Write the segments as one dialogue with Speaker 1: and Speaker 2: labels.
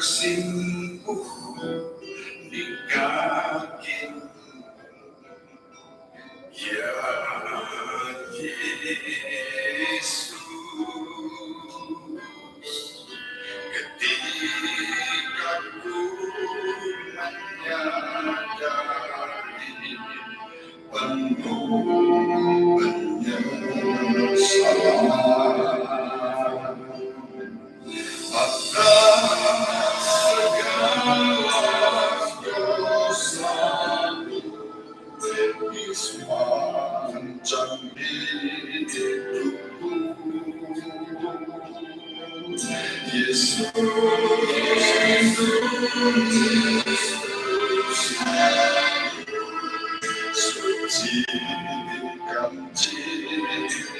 Speaker 1: bersimpuh di kaki ya Yesus. Ketika ku menyadari penuh penyesalan atas segala dosa di sepanjang hidupku, Yesus sucikan jiwaku,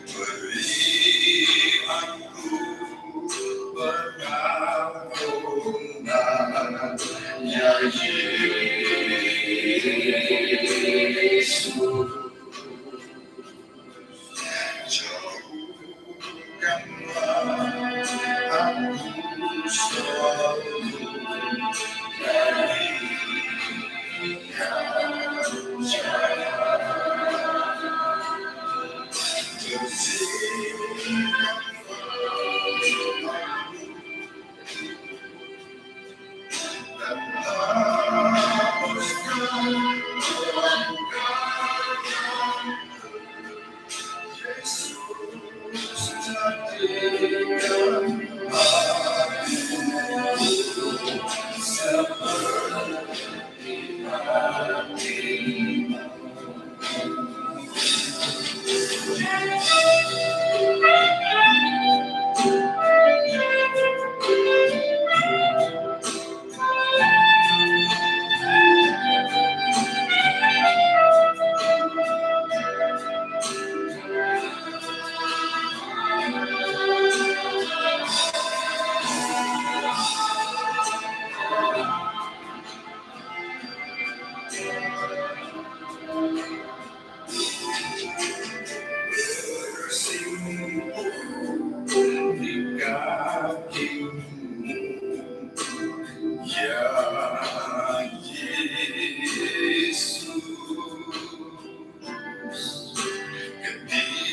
Speaker 1: beri aku pengampunan ya Yesus. Jauhkanlah aku selalu dari yang jahat, bersihkan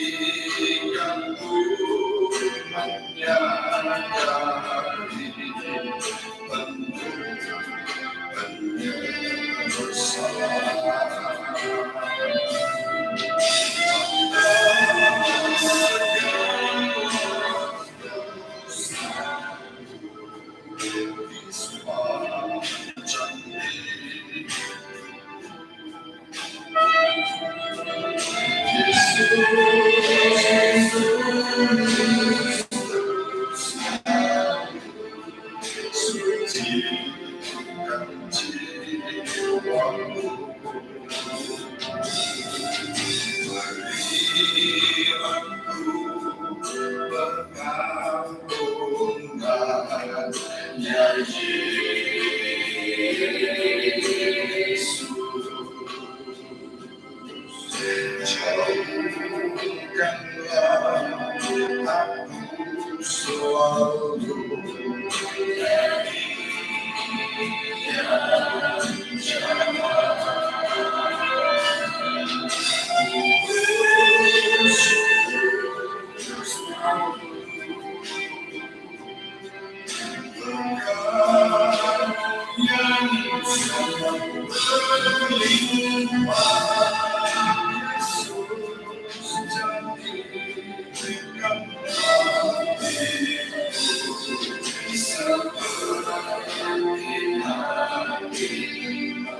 Speaker 1: dan hapuskan pelanggaran. Yesus jadikan hatiku seperti hatimu.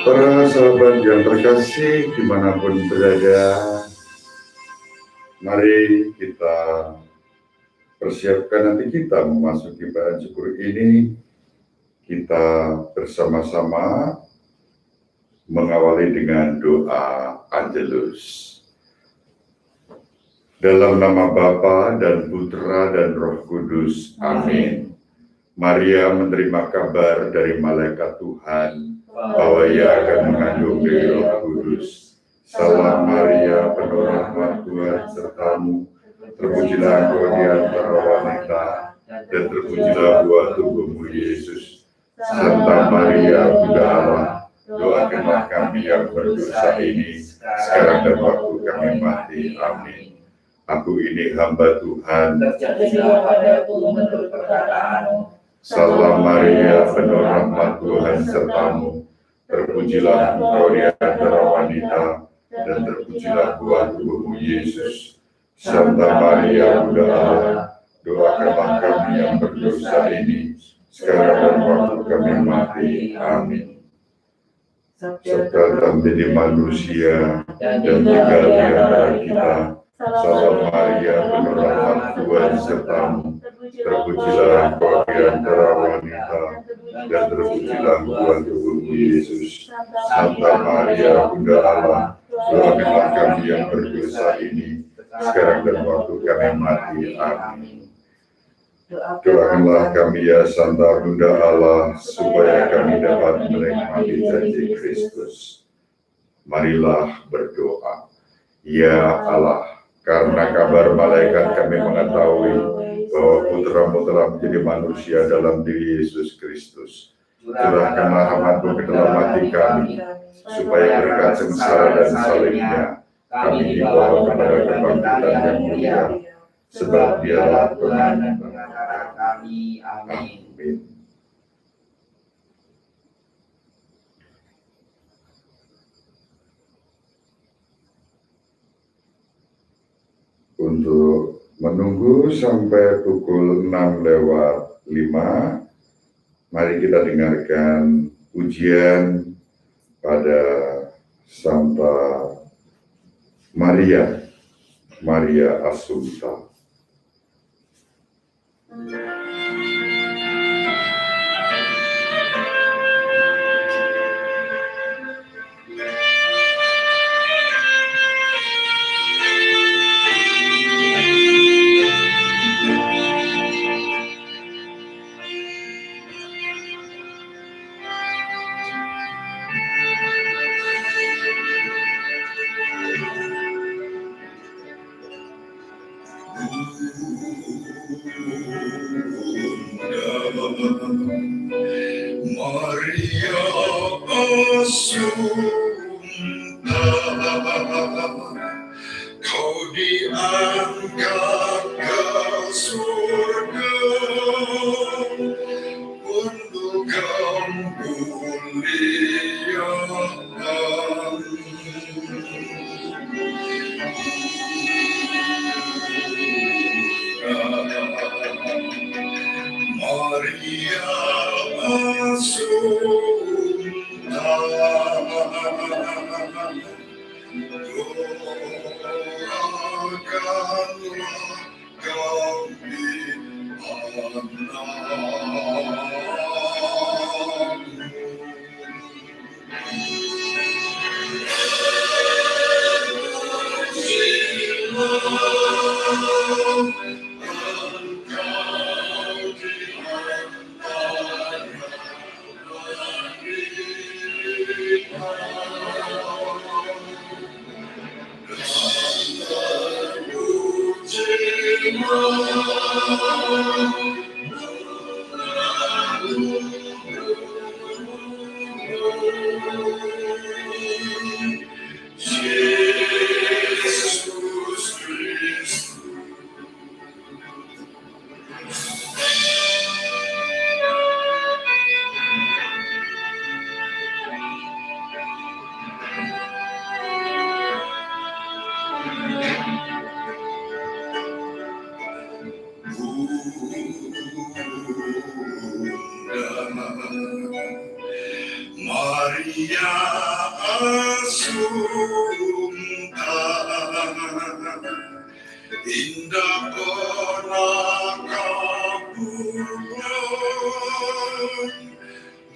Speaker 2: Para sahabat yang terkasih dimanapun berada, mari kita persiapkan nanti kita memasuki bacaan syukur ini. Kita bersama-sama mengawali dengan doa Angelus. Dalam nama Bapa dan Putra dan Roh Kudus. Amin. Maria menerima kabar dari malaikat Tuhan bahwa ia akan mengandung dari Roh Kudus. Salam Maria, penuh rahmat Tuhan sertamu. Terpujilah engkau di antara wanita, dan terpujilah buah tubuhmu Yesus. Santa Maria, Bunda Allah, doakanlah kami yang berdosa ini, sekarang dan waktu kami mati. Amin. Aku ini hamba Tuhan.
Speaker 1: Terjadilah padaku menurut perkataanmu.
Speaker 2: Salam Maria, penuh rahmat Tuhan sertamu. Terpujilah engkau di antara wanita, dan terpujilah buah tubuhmu Yesus. Santa Maria, Bunda Allah, doakanlah kami yang berdosa ini, sekarang dan waktu kami mati. Amin. Serta menjadi manusia dan tinggal di antara kita. Salam Maria, penuh rahmat Tuhan sertamu. Terpujilah engkau di antara wanita, dan terpujilah buah tubuhmu Yesus. Santa Maria, Bunda Allah, doakanlah kami yang berdosa ini, sekarang dan waktu kami mati. Amin. Doakanlah kami ya Santa Bunda Allah, supaya kami dapat menikmati janji Kristus. Marilah berdoa. Ya Allah, karena kabar malaikat kami mengetahui bahwa putra-Mu telah menjadi manusia dalam diri Yesus Kristus. Curahkanlah rahmat-Mu ke dalam hati kami, supaya berkat sengsara dan salibnya kami dibawa kepada kebangkitan yang mulia. Sebab Dialah Tuhan dan
Speaker 1: pengantara kami. Amin.
Speaker 2: Amin. Untuk menunggu sampai pukul 6:05, mari kita dengarkan pujian pada Santa Maria Assunta. Maria Assunta, kau diangkat ke surga untuk kemuliaan. Maria Assunta, doakanlah kami Yesus Kristus. Maria Assunta, Indah peraka bulan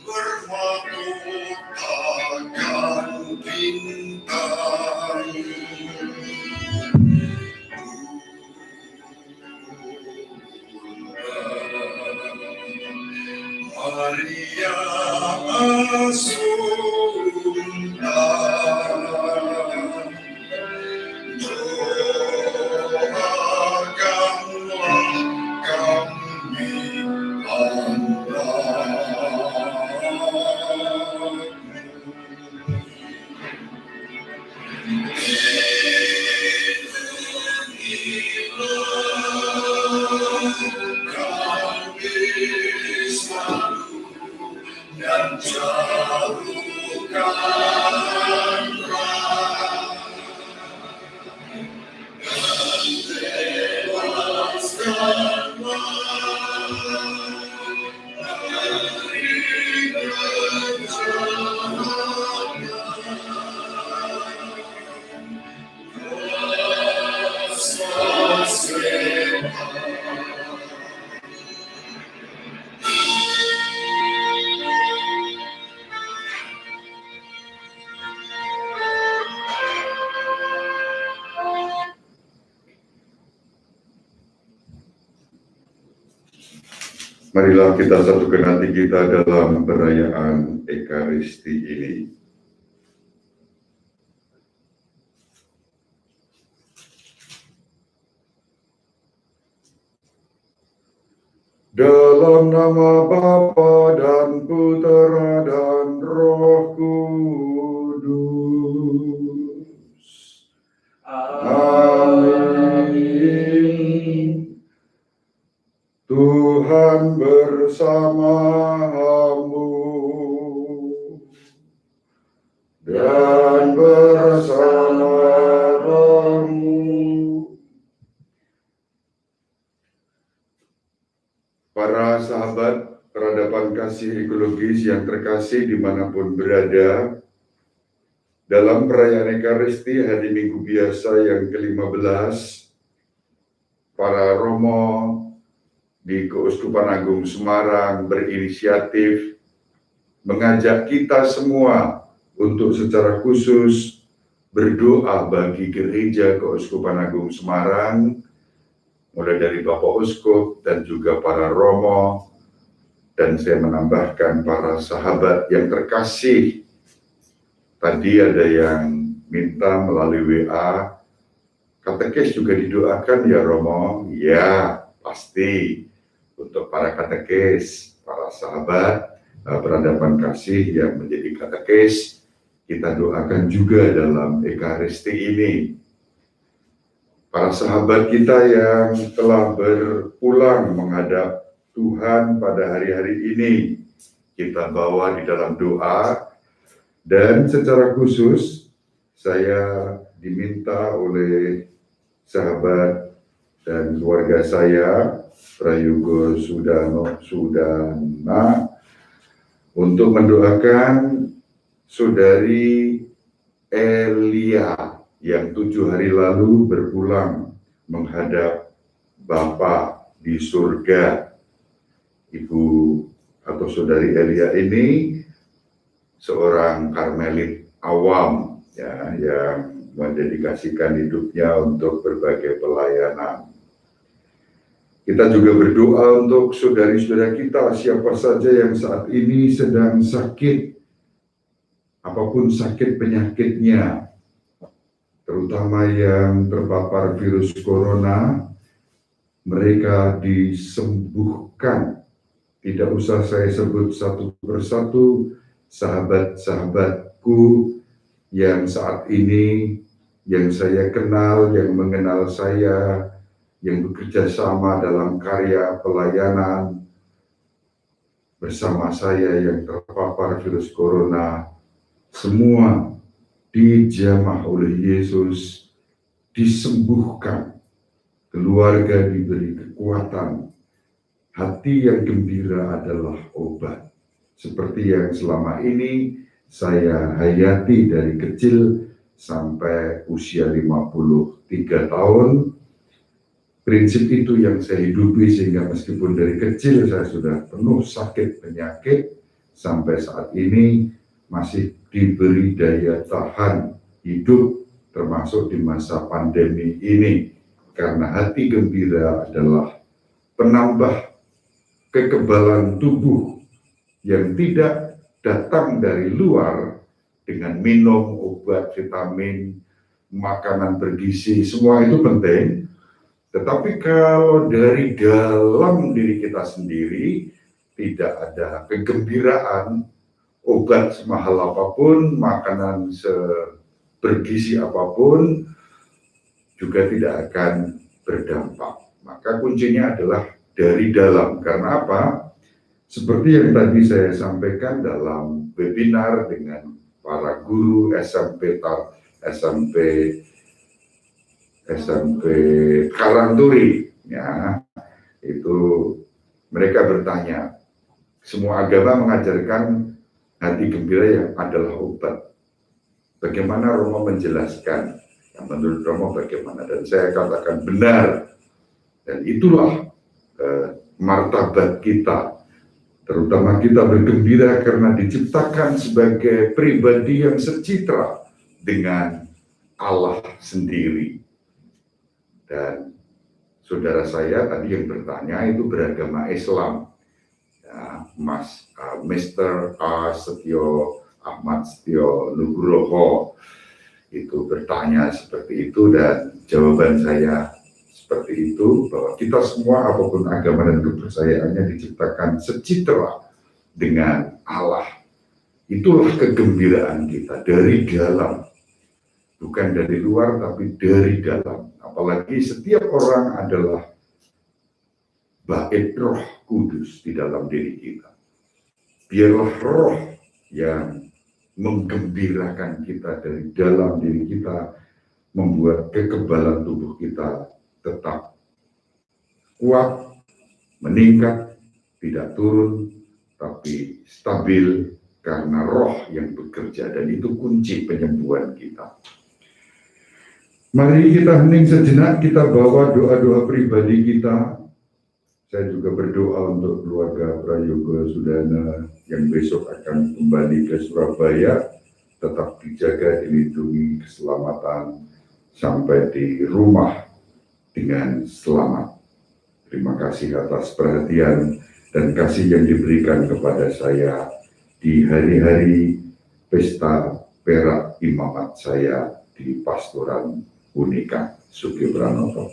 Speaker 2: bermahkotakan bintang. Maria Assunta, doakanlah kami dan jauhkanlah Marilah kita satukan hati kita dalam perayaan Ekaristi ini. Dalam nama Bapa dan Putera dan Roh Kudus. Amin. Tuhan bersamamu dan bersama-Mu. Para sahabat peradaban kasih ekologis yang terkasih dimanapun berada, dalam perayaan Ekaristi hari Minggu biasa yang ke-15, para romo di Keuskupan Agung Semarang berinisiatif mengajak kita semua untuk secara khusus berdoa bagi Gereja Keuskupan Agung Semarang, mulai dari Bapak Uskup dan juga para romo, dan saya menambahkan para sahabat yang terkasih. Tadi ada yang minta melalui WA, katekes juga didoakan ya Romo? Ya, pasti. Untuk para katekes, para sahabat peradaban kasih yang menjadi katekes, kita doakan juga dalam Ekaristi ini. Para sahabat kita yang telah berpulang menghadap Tuhan pada hari-hari ini, kita bawa di dalam doa, dan secara khusus saya diminta oleh sahabat dan keluarga saya, Prayogo Sudana, untuk mendoakan saudari Elia yang 7 hari lalu berpulang menghadap Bapa di surga. Ibu atau saudari Elia ini seorang Karmelit awam ya, yang mendedikasikan hidupnya untuk berbagai pelayanan. Kita juga berdoa untuk saudari-saudara kita, siapa saja yang saat ini sedang sakit, apapun sakit penyakitnya, terutama yang terpapar virus corona, mereka disembuhkan. Tidak usah saya sebut satu persatu sahabat-sahabatku yang saat ini, yang saya kenal, yang mengenal saya, yang bekerja sama dalam karya pelayanan bersama saya yang terpapar virus corona, semua dijamah oleh Yesus, disembuhkan, keluarga diberi kekuatan, hati yang gembira adalah obat. Seperti yang selama ini saya hayati dari kecil sampai usia 53 tahun, prinsip itu yang saya hidupi, sehingga meskipun dari kecil saya sudah penuh sakit penyakit, sampai saat ini masih diberi daya tahan hidup, termasuk di masa pandemi ini, karena hati gembira adalah penambah kekebalan tubuh yang tidak datang dari luar dengan minum obat, vitamin, makanan bergizi, semua itu penting. Tetapi kalau dari dalam diri kita sendiri tidak ada kegembiraan, obat semahal apapun, makanan sebergizi apapun juga tidak akan berdampak. Maka kuncinya adalah dari dalam. Karena apa? Seperti yang tadi saya sampaikan dalam webinar dengan para guru SMP Karangturi, ya, itu mereka bertanya, semua agama mengajarkan hati gembira yang adalah obat. Bagaimana Romo menjelaskan? Yang menurut Romo bagaimana? Dan saya katakan benar. Dan itulah martabat kita. Terutama kita bergembira karena diciptakan sebagai pribadi yang secitra dengan Allah sendiri. Dan saudara saya tadi yang bertanya itu beragama Islam, ya, Mr. Ahmad Setio Nugroho itu bertanya seperti itu, dan jawaban saya seperti itu, bahwa kita semua apapun agama dan kepercayaannya diciptakan secitra dengan Allah. Itulah kegembiraan kita dari dalam, bukan dari luar tapi dari dalam. Apalagi setiap orang adalah bait Roh Kudus di dalam diri kita. Biarlah Roh yang menggembirakan kita dari dalam diri kita, membuat kekebalan tubuh kita tetap kuat, meningkat, tidak turun, tapi stabil karena Roh yang bekerja, dan itu kunci penyembuhan kita. Mari kita hening sejenak, kita bawa doa-doa pribadi kita. Saya juga berdoa untuk keluarga Prayogo Sudana yang besok akan kembali ke Surabaya, tetap dijaga, dilindungi, keselamatan sampai di rumah dengan selamat. Terima kasih atas perhatian dan kasih yang diberikan kepada saya di hari-hari pesta perak imamat saya di Pastoran Unika Sugi Pranoto.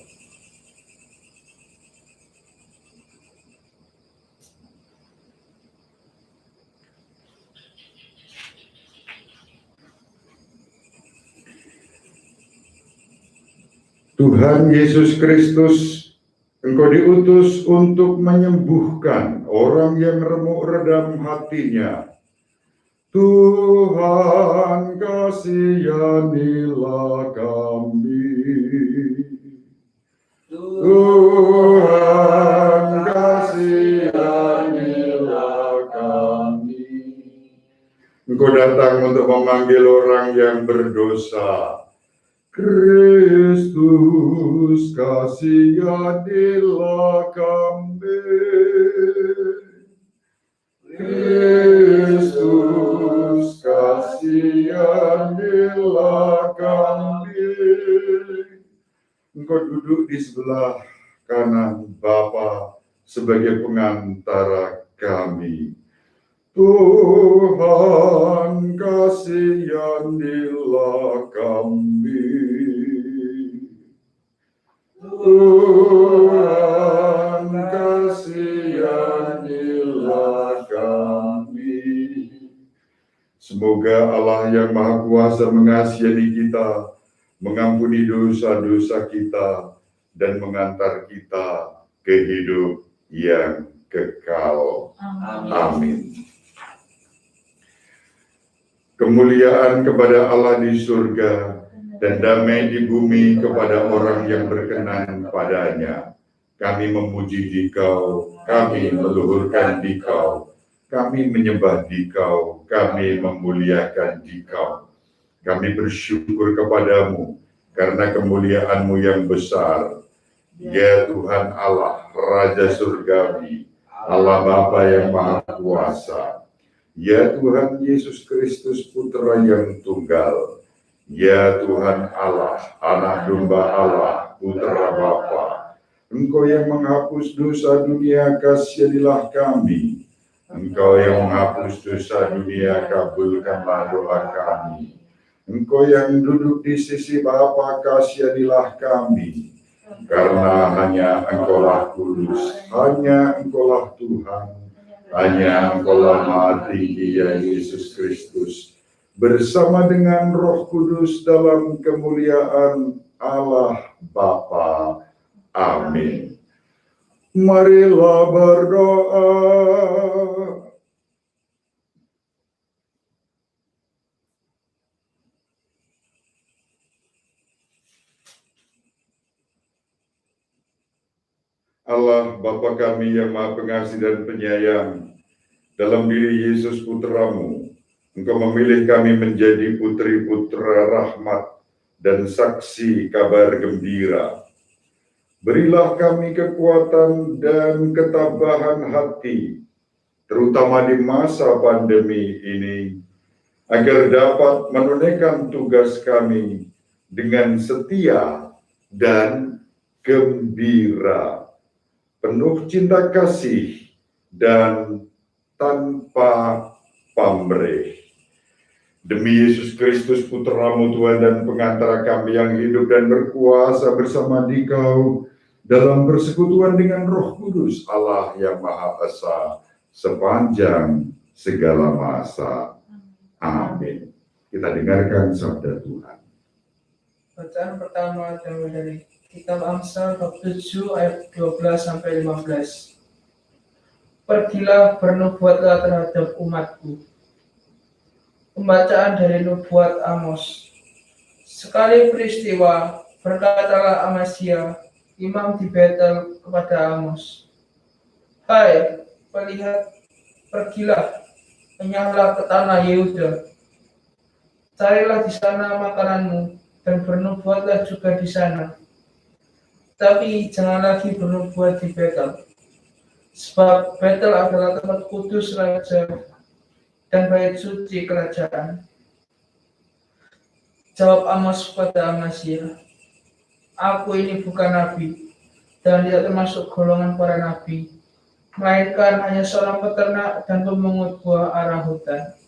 Speaker 2: Tuhan Yesus Kristus, Engkau diutus untuk menyembuhkan orang yang remuk redam hatinya. Tuhan, kasihanilah kami. Tuhan, kasihanilah kami. Engkau datang untuk memanggil orang yang berdosa. Kristus, kasihanilah kami. Kristus, kasihanilah kami. Engkau duduk di sebelah kanan Bapa sebagai pengantara kami. Tuhan, kasihanilah kami. Tuhan, kasihanilah kami. Semoga Allah yang Maha Kuasa mengasihi kita, mengampuni dosa-dosa kita, dan mengantar kita ke hidup yang kekal. Amin. Kemuliaan kepada Allah di surga dan damai di bumi kepada orang yang berkenan padanya. Kami memuji Dikau, kami meluhurkan Dikau, kami menyembah Dikau, kami memuliakan Dikau. Kami bersyukur kepadamu karena kemuliaan-Mu yang besar. Ya Tuhan Allah, Raja Surgawi, Allah Bapa yang Maha Kuasa, ya Tuhan Yesus Kristus Putra yang Tunggal, ya Tuhan Allah, Anak Domba Allah, Putra Bapa, Engkau yang menghapus dosa dunia, kasihanilah kami. Engkau yang menghapus dosa dunia, kabulkanlah doa kami. Engkau yang duduk di sisi Bapa, kasihanilah kami. Karena hanya Engkaulah kudus, hanya Engkaulah Tuhan, hanya Engkaulah Maha Tinggi ya Yesus Kristus, bersama dengan Roh Kudus dalam kemuliaan Allah Bapa. Amin. Marilah berdoa. Allah Bapa kami yang Maha Pengasih dan Penyayang, dalam diri Yesus Putramu, Engkau memilih kami menjadi putri-putra rahmat dan saksi kabar gembira. Berilah kami kekuatan dan ketabahan hati, terutama di masa pandemi ini, agar dapat menunaikan tugas kami dengan setia dan gembira, penuh cinta kasih dan tanpa pamrih. Demi Yesus Kristus Putramu Tuhan dan pengantara kami yang hidup dan berkuasa bersama Dikau dalam persekutuan dengan Roh Kudus Allah yang Maha Esa sepanjang segala masa. Amin. Kita dengarkan sabda Tuhan.
Speaker 3: Bacaan pertama dari Kitab Amsal bab 7 ayat 12-15. Pergilah bernubuatlah terhadap umatku. Pembacaan dari nubuat Amos. Sekali peristiwa, berkatalah Amasya, imam di Betel kepada Amos, hai, melihat, pergilah, menyanglah ke tanah Yehuda. Carilah di sana makananmu, dan bernubuatlah juga di sana. Tapi jangan lagi bernubuat di Betel, sebab Betel adalah tempat kudus raja dan bait suci kerajaan. Jawab Amos kepada Amasya, aku ini bukan nabi, dan tidak termasuk golongan para nabi, melainkan hanya seorang peternak dan pemungut buah arah hutan.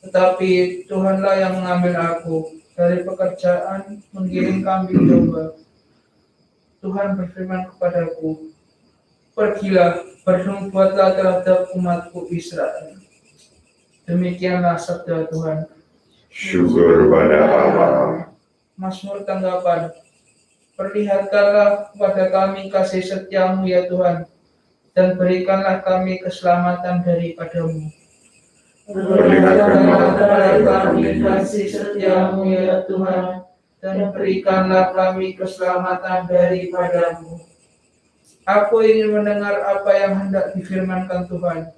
Speaker 3: Tetapi Tuhanlah yang mengambil aku dari pekerjaan menggiring kambing domba. Tuhan berfirman kepadaku, pergilah, bernubuatlah terhadap umatku Israel. Demikianlah sabda Tuhan.
Speaker 2: Syukur pada Allah.
Speaker 3: Mazmur tanggapan. Perlihatkanlah kepada kami kasih setiamu ya Tuhan, dan berikanlah kami keselamatan daripadamu. Perlihatkanlah kepada kami kasih setiamu ya Tuhan, dan berikanlah kami keselamatan daripadamu. Aku ingin mendengar apa yang hendak difirmankan Tuhan.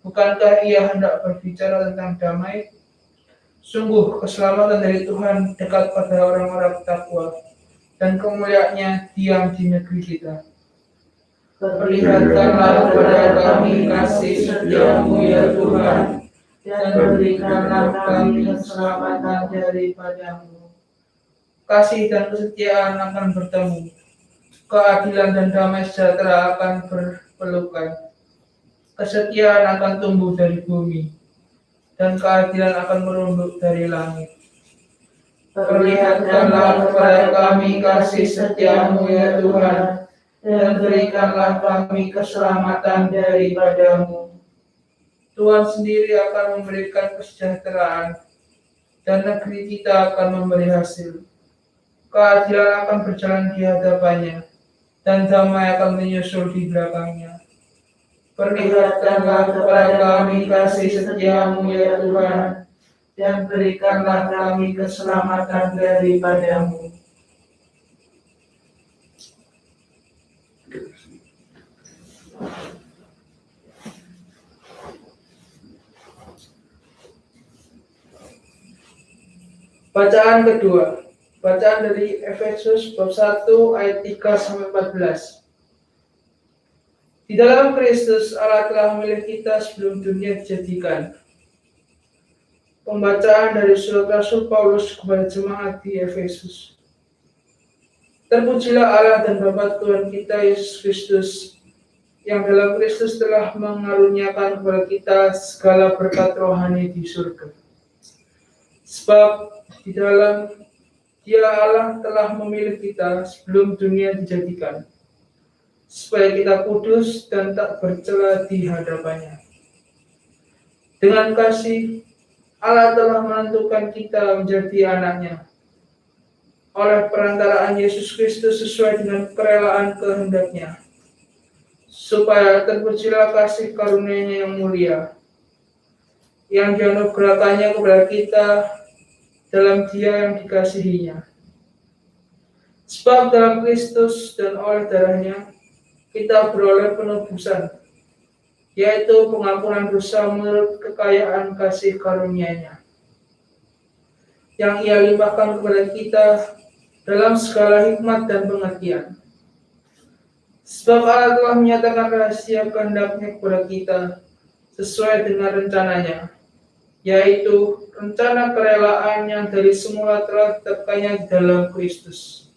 Speaker 3: Bukankah ia hendak berbicara tentang damai? Sungguh keselamatan dari Tuhan dekat pada orang-orang takwa, dan kemuliaannya diam di negeri kita. Perlihatkanlah kepada kami kasih setiamu ya Tuhan, dan berikanlah kami keselamatan daripadamu. Kasih dan kesetiaan akan bertemu, keadilan dan damai sejahtera akan berpelukan. Kesetiaan akan tumbuh dari bumi, dan keadilan akan merunduk dari langit. Perlihatkanlah kepada kami kasih setiamu ya Tuhan, dan berikanlah kami keselamatan daripadamu. Tuhan sendiri akan memberikan kesejahteraan, dan negeri kita akan memberi hasil. Keadilan akan berjalan di hadapannya, dan damai akan menyusul di belakangnya. Perlihatkanlah kepada kami kasih setiamu ya Tuhan, dan berikanlah kami keselamatan daripadamu. Bacaan kedua Bacaan dari Efesus bab 1 ayat 3-14. Di dalam Kristus Allah telah memilih kita sebelum dunia dijadikan. Pembacaan dari surat Rasul Paulus kepada jemaat di Efesus. Terpujilah Allah dan Bapa Tuhan kita Yesus Kristus, yang dalam Kristus telah mengaruniakan kepada kita segala berkat rohani di surga. Sebab di dalam Dia Allah telah memilih kita sebelum dunia dijadikan, supaya kita kudus dan tak bercela di hadapannya. Dengan kasih, Allah telah menentukan kita menjadi anaknya oleh perantaraan Yesus Kristus sesuai dengan kerelaan kehendak-Nya, supaya terpujilah kasih karunia-Nya yang mulia, yang dianugerahkannya kepada kita dalam Dia yang dikasihinya. Sebab dalam Kristus dan oleh darah-Nya kita beroleh penebusan, yaitu pengampunan dosa menurut kekayaan kasih karunia-Nya, yang Ia limpahkan kepada kita dalam segala hikmat dan pengertian. Sebab Allah telah menyatakan rahasia kehendak-Nya kepada kita sesuai dengan rencananya, yaitu rencana kerelaan yang dari semula telah ditetapkannya dalam Kristus,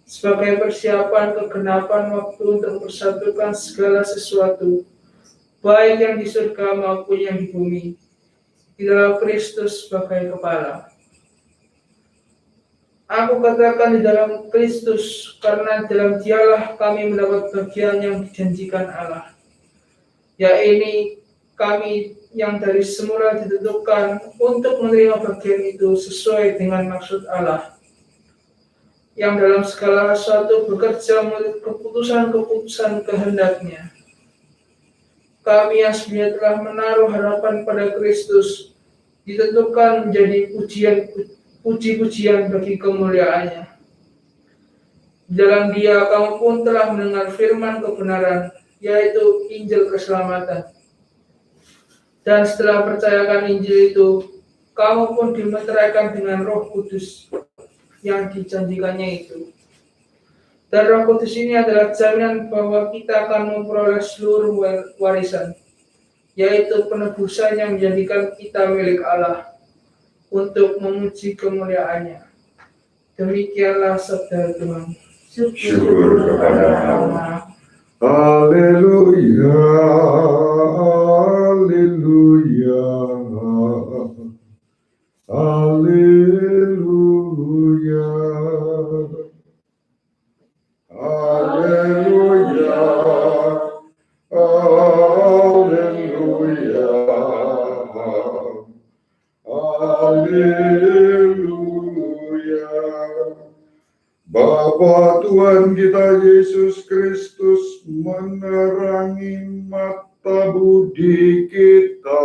Speaker 3: sebagai persiapan kegenapan waktu untuk mempersatukan segala sesuatu, baik yang di surga maupun yang di bumi, di dalam Kristus sebagai kepala. Aku katakan di dalam Kristus, karena dalam Dialah kami mendapat bagian yang dijanjikan Allah, yaitu kami yang dari semula ditentukan untuk menerima bagian itu sesuai dengan maksud Allah, yang dalam segala sesuatu bekerja menurut keputusan-keputusan kehendak-Nya. Kami yang sebelumnya telah menaruh harapan pada Kristus ditentukan menjadi puji-pujian bagi kemuliaan-Nya. Dalam Dia kamu pun telah mendengar firman kebenaran, yaitu Injil keselamatan. Dan setelah percayakan Injil itu, kamu pun dimeteraikan dengan Roh Kudus yang dijanjikannya itu. Dan Roh Kudus ini adalah jaminan bahwa kita akan memperoleh seluruh warisan, yaitu penebusan yang menjadikan kita milik Allah untuk memuji kemuliaan-Nya. Demikianlah sabda Tuhan.
Speaker 2: Syukur kepada Allah. Haleluya, haleluya, haleluya, haleluya, haleluya, haleluya. Bapa Tuhan kita Yesus Kristus menerangi mata budi kita,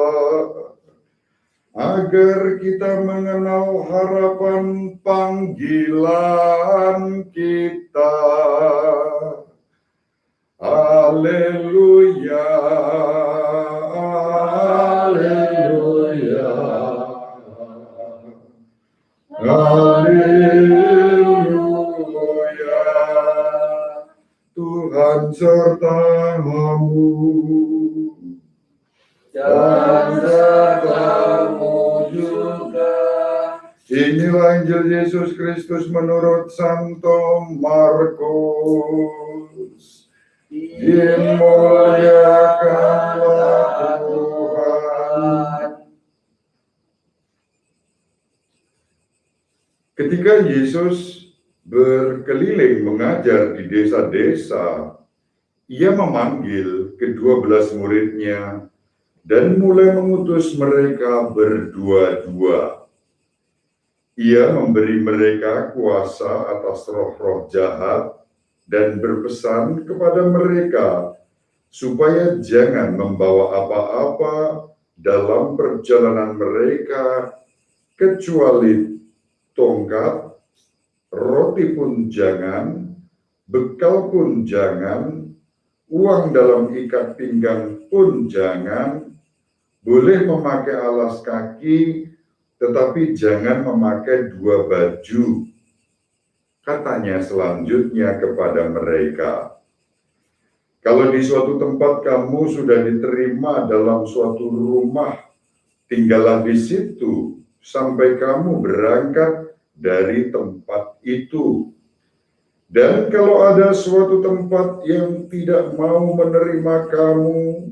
Speaker 2: agar kita mengenal harapan panggilan kita. Haleluya, haleluya, haleluya. Tuhan sertamu dan sertamu juga. Inilah Injil Yesus Kristus menurut Santo Markus. Dimuliakanlah Tuhan. Ketika Yesus berkeliling mengajar di desa-desa, Ia memanggil ke-12 murid-Nya dan mulai mengutus mereka berdua-dua. Ia memberi mereka kuasa atas roh-roh jahat dan berpesan kepada mereka supaya jangan membawa apa-apa dalam perjalanan mereka kecuali tongkat, roti pun jangan, bekal pun jangan, uang dalam ikat pinggang pun jangan, boleh memakai alas kaki, tetapi jangan memakai dua baju. Katanya selanjutnya kepada mereka, kalau di suatu tempat kamu sudah diterima dalam suatu rumah, tinggallah di situ sampai kamu berangkat dari tempat itu. Dan kalau ada suatu tempat yang tidak mau menerima kamu,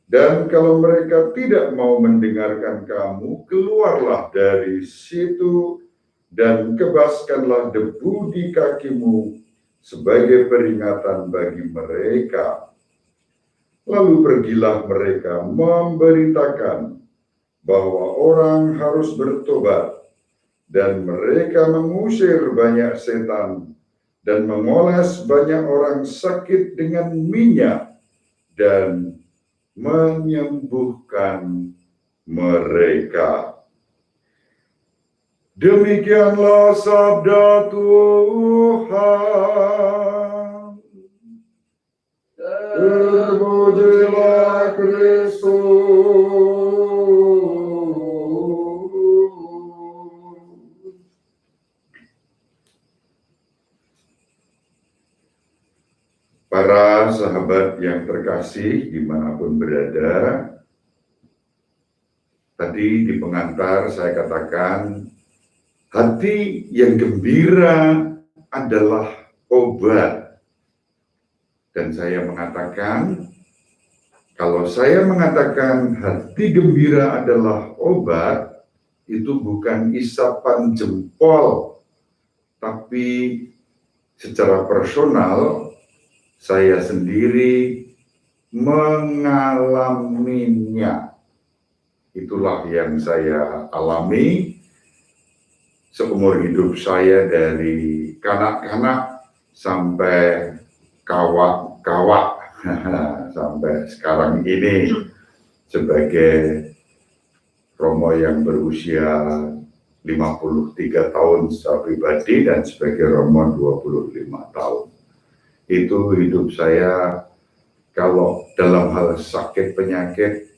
Speaker 2: dan kalau mereka tidak mau mendengarkan kamu, keluarlah dari situ dan kebaskanlah debu di kakimu sebagai peringatan bagi mereka. Lalu pergilah mereka memberitakan bahwa orang harus bertobat, dan mereka mengusir banyak setan dan memoles banyak orang sakit dengan minyak dan menyembuhkan mereka. Demikianlah sabda Tuhan. Terpujilah Kristus. Para sahabat yang terkasih dimanapun berada, tadi di pengantar saya katakan, hati yang gembira adalah obat. Dan saya mengatakan, kalau saya mengatakan hati gembira adalah obat, itu bukan isapan jempol, tapi secara personal, saya sendiri mengalaminya. Itulah yang saya alami seumur hidup saya dari kanak-kanak sampai kawak-kawak sampai sekarang ini sebagai Romo yang berusia 53 tahun secara pribadi dan sebagai Romo 25 tahun. Itu hidup saya, kalau dalam hal sakit penyakit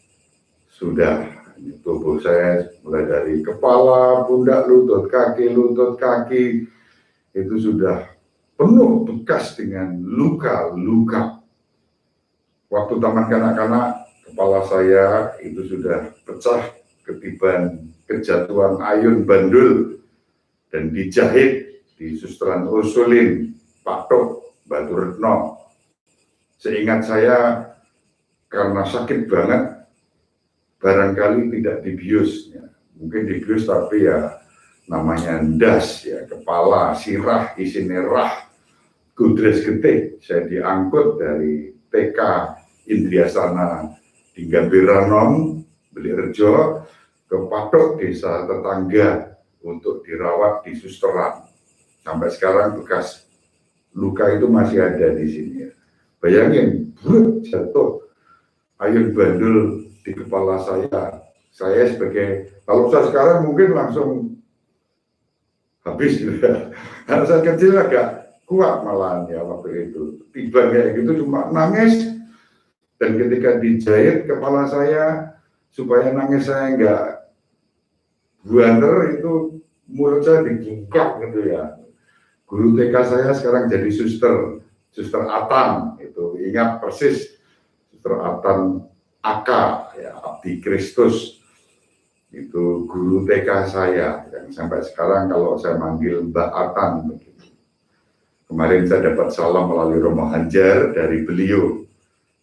Speaker 2: sudah tubuh saya mulai dari kepala, pundak, lutut kaki itu sudah penuh bekas dengan luka-luka. Waktu taman kanak-kanak, kepala saya itu sudah pecah ketiban kejatuhan ayun bandul dan dijahit di Susteran Ursulin, Patok, Batu Retno. Seingat saya, karena sakit banget, barangkali tidak dibius, ya. Mungkin dibius tapi ya namanya ndas, ya, kepala, sirah, isinya rah, gudres getih. Saya diangkut dari TK Indriasana di Gambiranon, Belirejo, ke Patok, desa tetangga, untuk dirawat di Susteran. Sampai sekarang bekas luka itu masih ada di sini. Bayangin, jatuh ayun bandul di kepala saya. Saya sebagai, kalau saya sekarang mungkin langsung habis gitu ya. Karena saya kecil agak kuat malahan ya waktu itu. Tiba kayak gitu cuma nangis. Dan ketika dijahit kepala saya, supaya nangis saya enggak buander, itu mulut saya digingkak gitu ya. Guru TK saya sekarang jadi Suster Atan, itu ingat persis, Suster Atan AK, ya, Abdi Kristus, itu guru TK saya, yang sampai sekarang kalau saya manggil Mbak Atan, begitu. Kemarin saya dapat salam melalui Romo Hanjar dari beliau,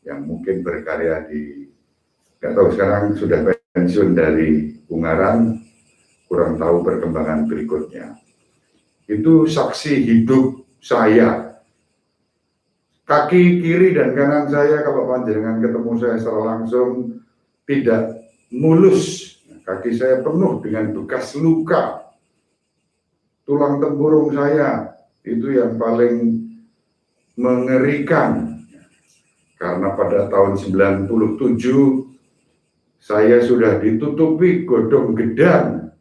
Speaker 2: yang mungkin berkarya di, nggak tahu sekarang sudah pensiun dari Ungaran, kurang tahu perkembangan berikutnya. Itu saksi hidup saya. Kaki kiri dan kanan saya, kalau panjenengan ketemu saya secara langsung, tidak mulus. Kaki saya penuh dengan bekas luka. Tulang tempurung saya, itu yang paling mengerikan. Karena pada tahun 97, saya sudah ditutupi godong gedang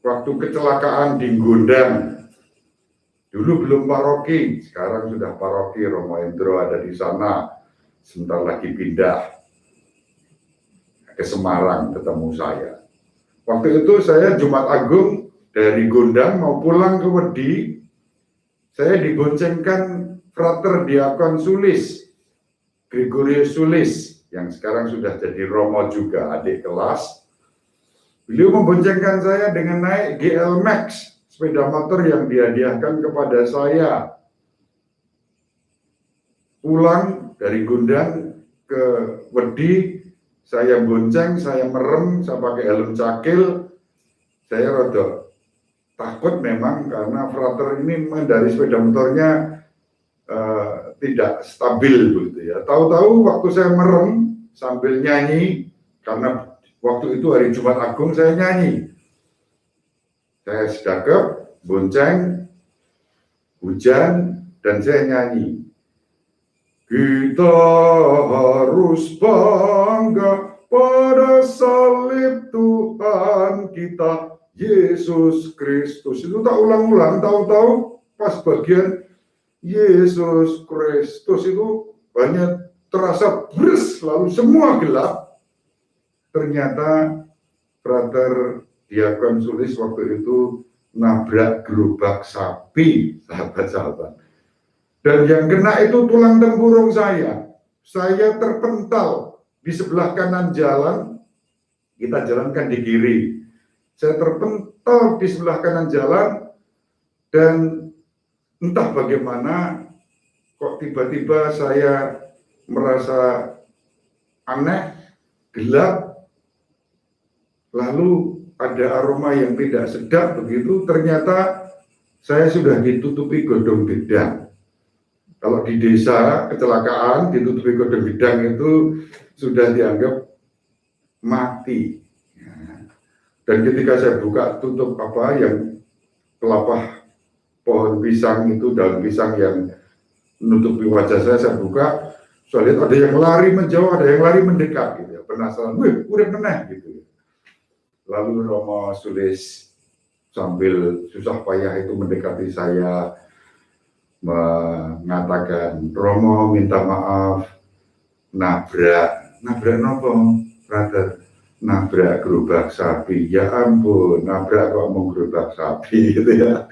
Speaker 2: waktu kecelakaan di Gondang. Dulu belum paroki, sekarang sudah paroki. Romo Endro ada di sana, sebentar lagi pindah ke Semarang ketemu saya. Waktu itu saya Jumat Agung dari Gondang mau pulang ke Wedi, saya diboncengkan Frater Diakon Sulis, Gregorius Sulis, yang sekarang sudah jadi Romo juga, adik kelas. Beliau memboncengkan saya dengan naik GL Max, sepeda motor yang dihadiahkan kepada saya. Pulang dari Gundang ke Wedi, saya bonceng, saya merem, saya pakai helm cakil. Saya rada takut memang karena Frater ini mengendari sepeda motornya tidak stabil begitu ya. Tahu-tahu waktu saya merem sambil nyanyi, karena waktu itu hari Jumat Agung saya nyanyi. Saya sedekap, bonceng, hujan, dan saya nyanyi. Kita harus bangga pada salib Tuhan kita, Yesus Kristus. Itu tak ulang-ulang, tahu-tahu pas bagian Yesus Kristus itu banyak terasa bres, lalu semua gelap. Ternyata Frater Diakon Sulis waktu itu nabrak gerobak sapi, sahabat-sahabat. Dan yang kena itu tulang tempurung saya. Saya terpental di sebelah kanan jalan, kita jalankan di kiri. Saya terpental di sebelah kanan jalan, dan entah bagaimana kok tiba-tiba saya merasa aneh, gelap, lalu ada aroma yang tidak sedap begitu. Ternyata saya sudah ditutupi godong gedang. Kalau di desa kecelakaan ditutupi godong gedang itu sudah dianggap mati. Dan ketika saya buka tutup yang pelepah pohon pisang itu, daun pisang yang menutupi wajah saya buka, saya lihat ada yang lari menjauh, ada yang lari mendekat gitu ya. Penasaran, wih, udah meneh gitu ya. Lalu Romo Sulis sambil susah payah itu mendekati saya, mengatakan, Romo minta maaf, nabrak nopo, Frater? Nabrak gerobak sapi. Ya ampun, nabrak kok mau gerobak sapi gitu ya.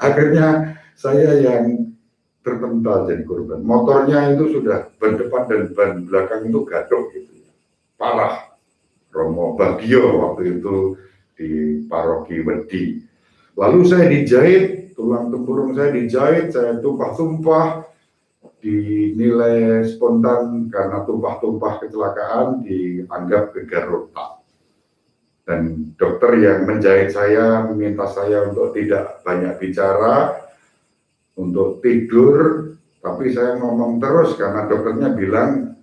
Speaker 2: Akhirnya saya yang terpental jadi korban. Motornya itu sudah ban depan dan ban belakang itu gadok gitu ya. Parah. Romo Bagio waktu itu di paroki Wedi. Lalu saya dijahit, tulang tempurung saya dijahit, saya tumpah-tumpah, dinilai spontan karena tumpah-tumpah kecelakaan, dianggap gegar otak. Dan dokter yang menjahit saya meminta saya untuk tidak banyak bicara, untuk tidur, tapi saya ngomong terus karena dokternya bilang,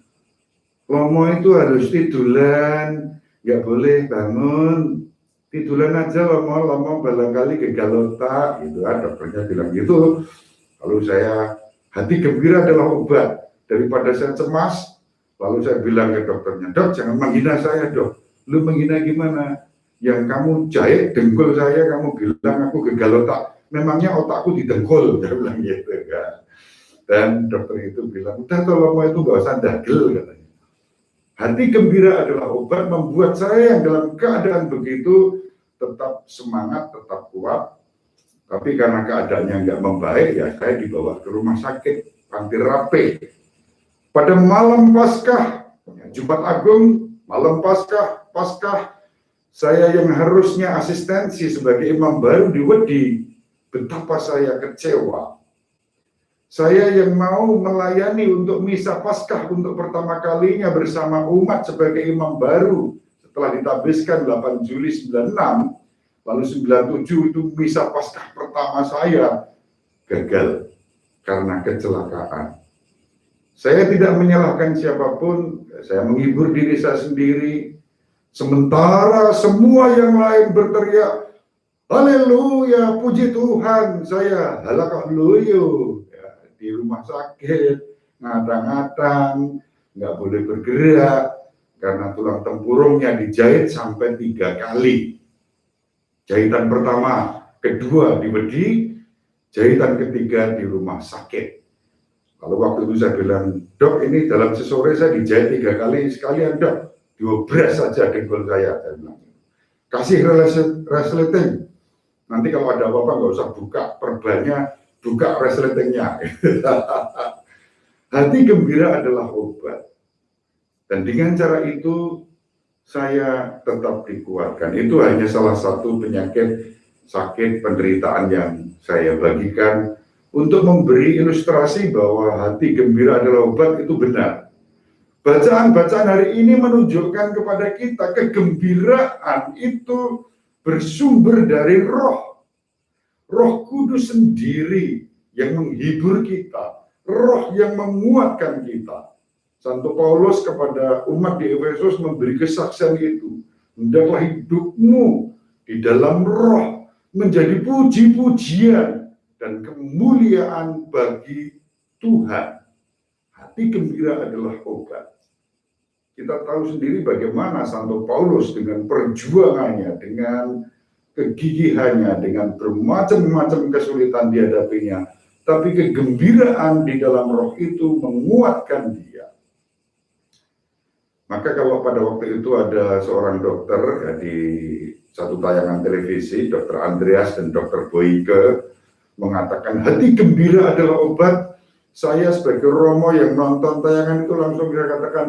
Speaker 2: Romo itu harus tiduran, nggak boleh bangun, tiduran aja Romo barangkali gegar otak, gitu kan, dokternya bilang gitu. Lalu saya, hati gembira adalah obat, daripada saya cemas. Lalu saya bilang ke dokternya, Dok, jangan menghina saya, Dok. Lu menghina gimana? Yang kamu jahit dengkul saya, kamu bilang aku gegar otak. Memangnya otakku didengkul, dia bilang gitu kan. Dan dokter itu bilang, udah tolong itu gak usah dagel, katanya. Hati gembira adalah obat, membuat saya yang dalam keadaan begitu tetap semangat, tetap kuat. Tapi karena keadaannya nggak membaik, ya saya dibawa ke rumah sakit Panti Rape. Pada malam Paskah, Jumat Agung, malam Paskah, saya yang harusnya asistensi sebagai imam baru di Wedi, betapa saya kecewa. Saya yang mau melayani untuk misa Paskah untuk pertama kalinya bersama umat sebagai imam baru setelah ditabiskan 8 Juli 96, lalu 97 itu misa Paskah pertama saya gagal karena kecelakaan. Saya tidak menyalahkan siapapun, saya menghibur diri saya sendiri. Sementara semua yang lain berteriak, haleluya, puji Tuhan, saya haleluya di rumah sakit, ngadang-ngadang, nggak boleh bergerak karena tulang tempurungnya dijahit sampai 3 kali. Jahitan pertama, kedua di Wedi, jahitan ketiga di rumah sakit. Lalu waktu itu saya bilang, Dok, ini dalam sesore saya dijahit 3 kali, sekalian Dok, diobras saja dengkul saya bilang. Kasih resleting, nanti kalau ada apa-apa nggak usah buka perbannya, buka resletingnya. Hati gembira adalah obat. Dan dengan cara itu saya tetap dikuatkan. Itu hanya salah satu penyakit sakit penderitaan yang saya bagikan untuk memberi ilustrasi bahwa hati gembira adalah obat. Itu benar. Bacaan-bacaan hari ini menunjukkan kepada kita kegembiraan itu bersumber dari Roh Kudus sendiri yang menghibur kita, Roh yang menguatkan kita. Santo Paulus kepada umat di Efesus memberi kesaksian itu. Hendaklah hidupmu di dalam Roh menjadi puji-pujian dan kemuliaan bagi Tuhan. Hati gembira adalah obat. Kita tahu sendiri bagaimana Santo Paulus dengan perjuangannya, dengan kegigihannya, dengan bermacam-macam kesulitan dihadapinya, tapi kegembiraan di dalam Roh itu menguatkan dia. Maka kalau pada waktu itu ada seorang dokter ya, di satu tayangan televisi, Dr. Andreas dan Dr. Boyke mengatakan hati gembira adalah obat. Saya sebagai Romo yang nonton tayangan itu langsung bisa katakan,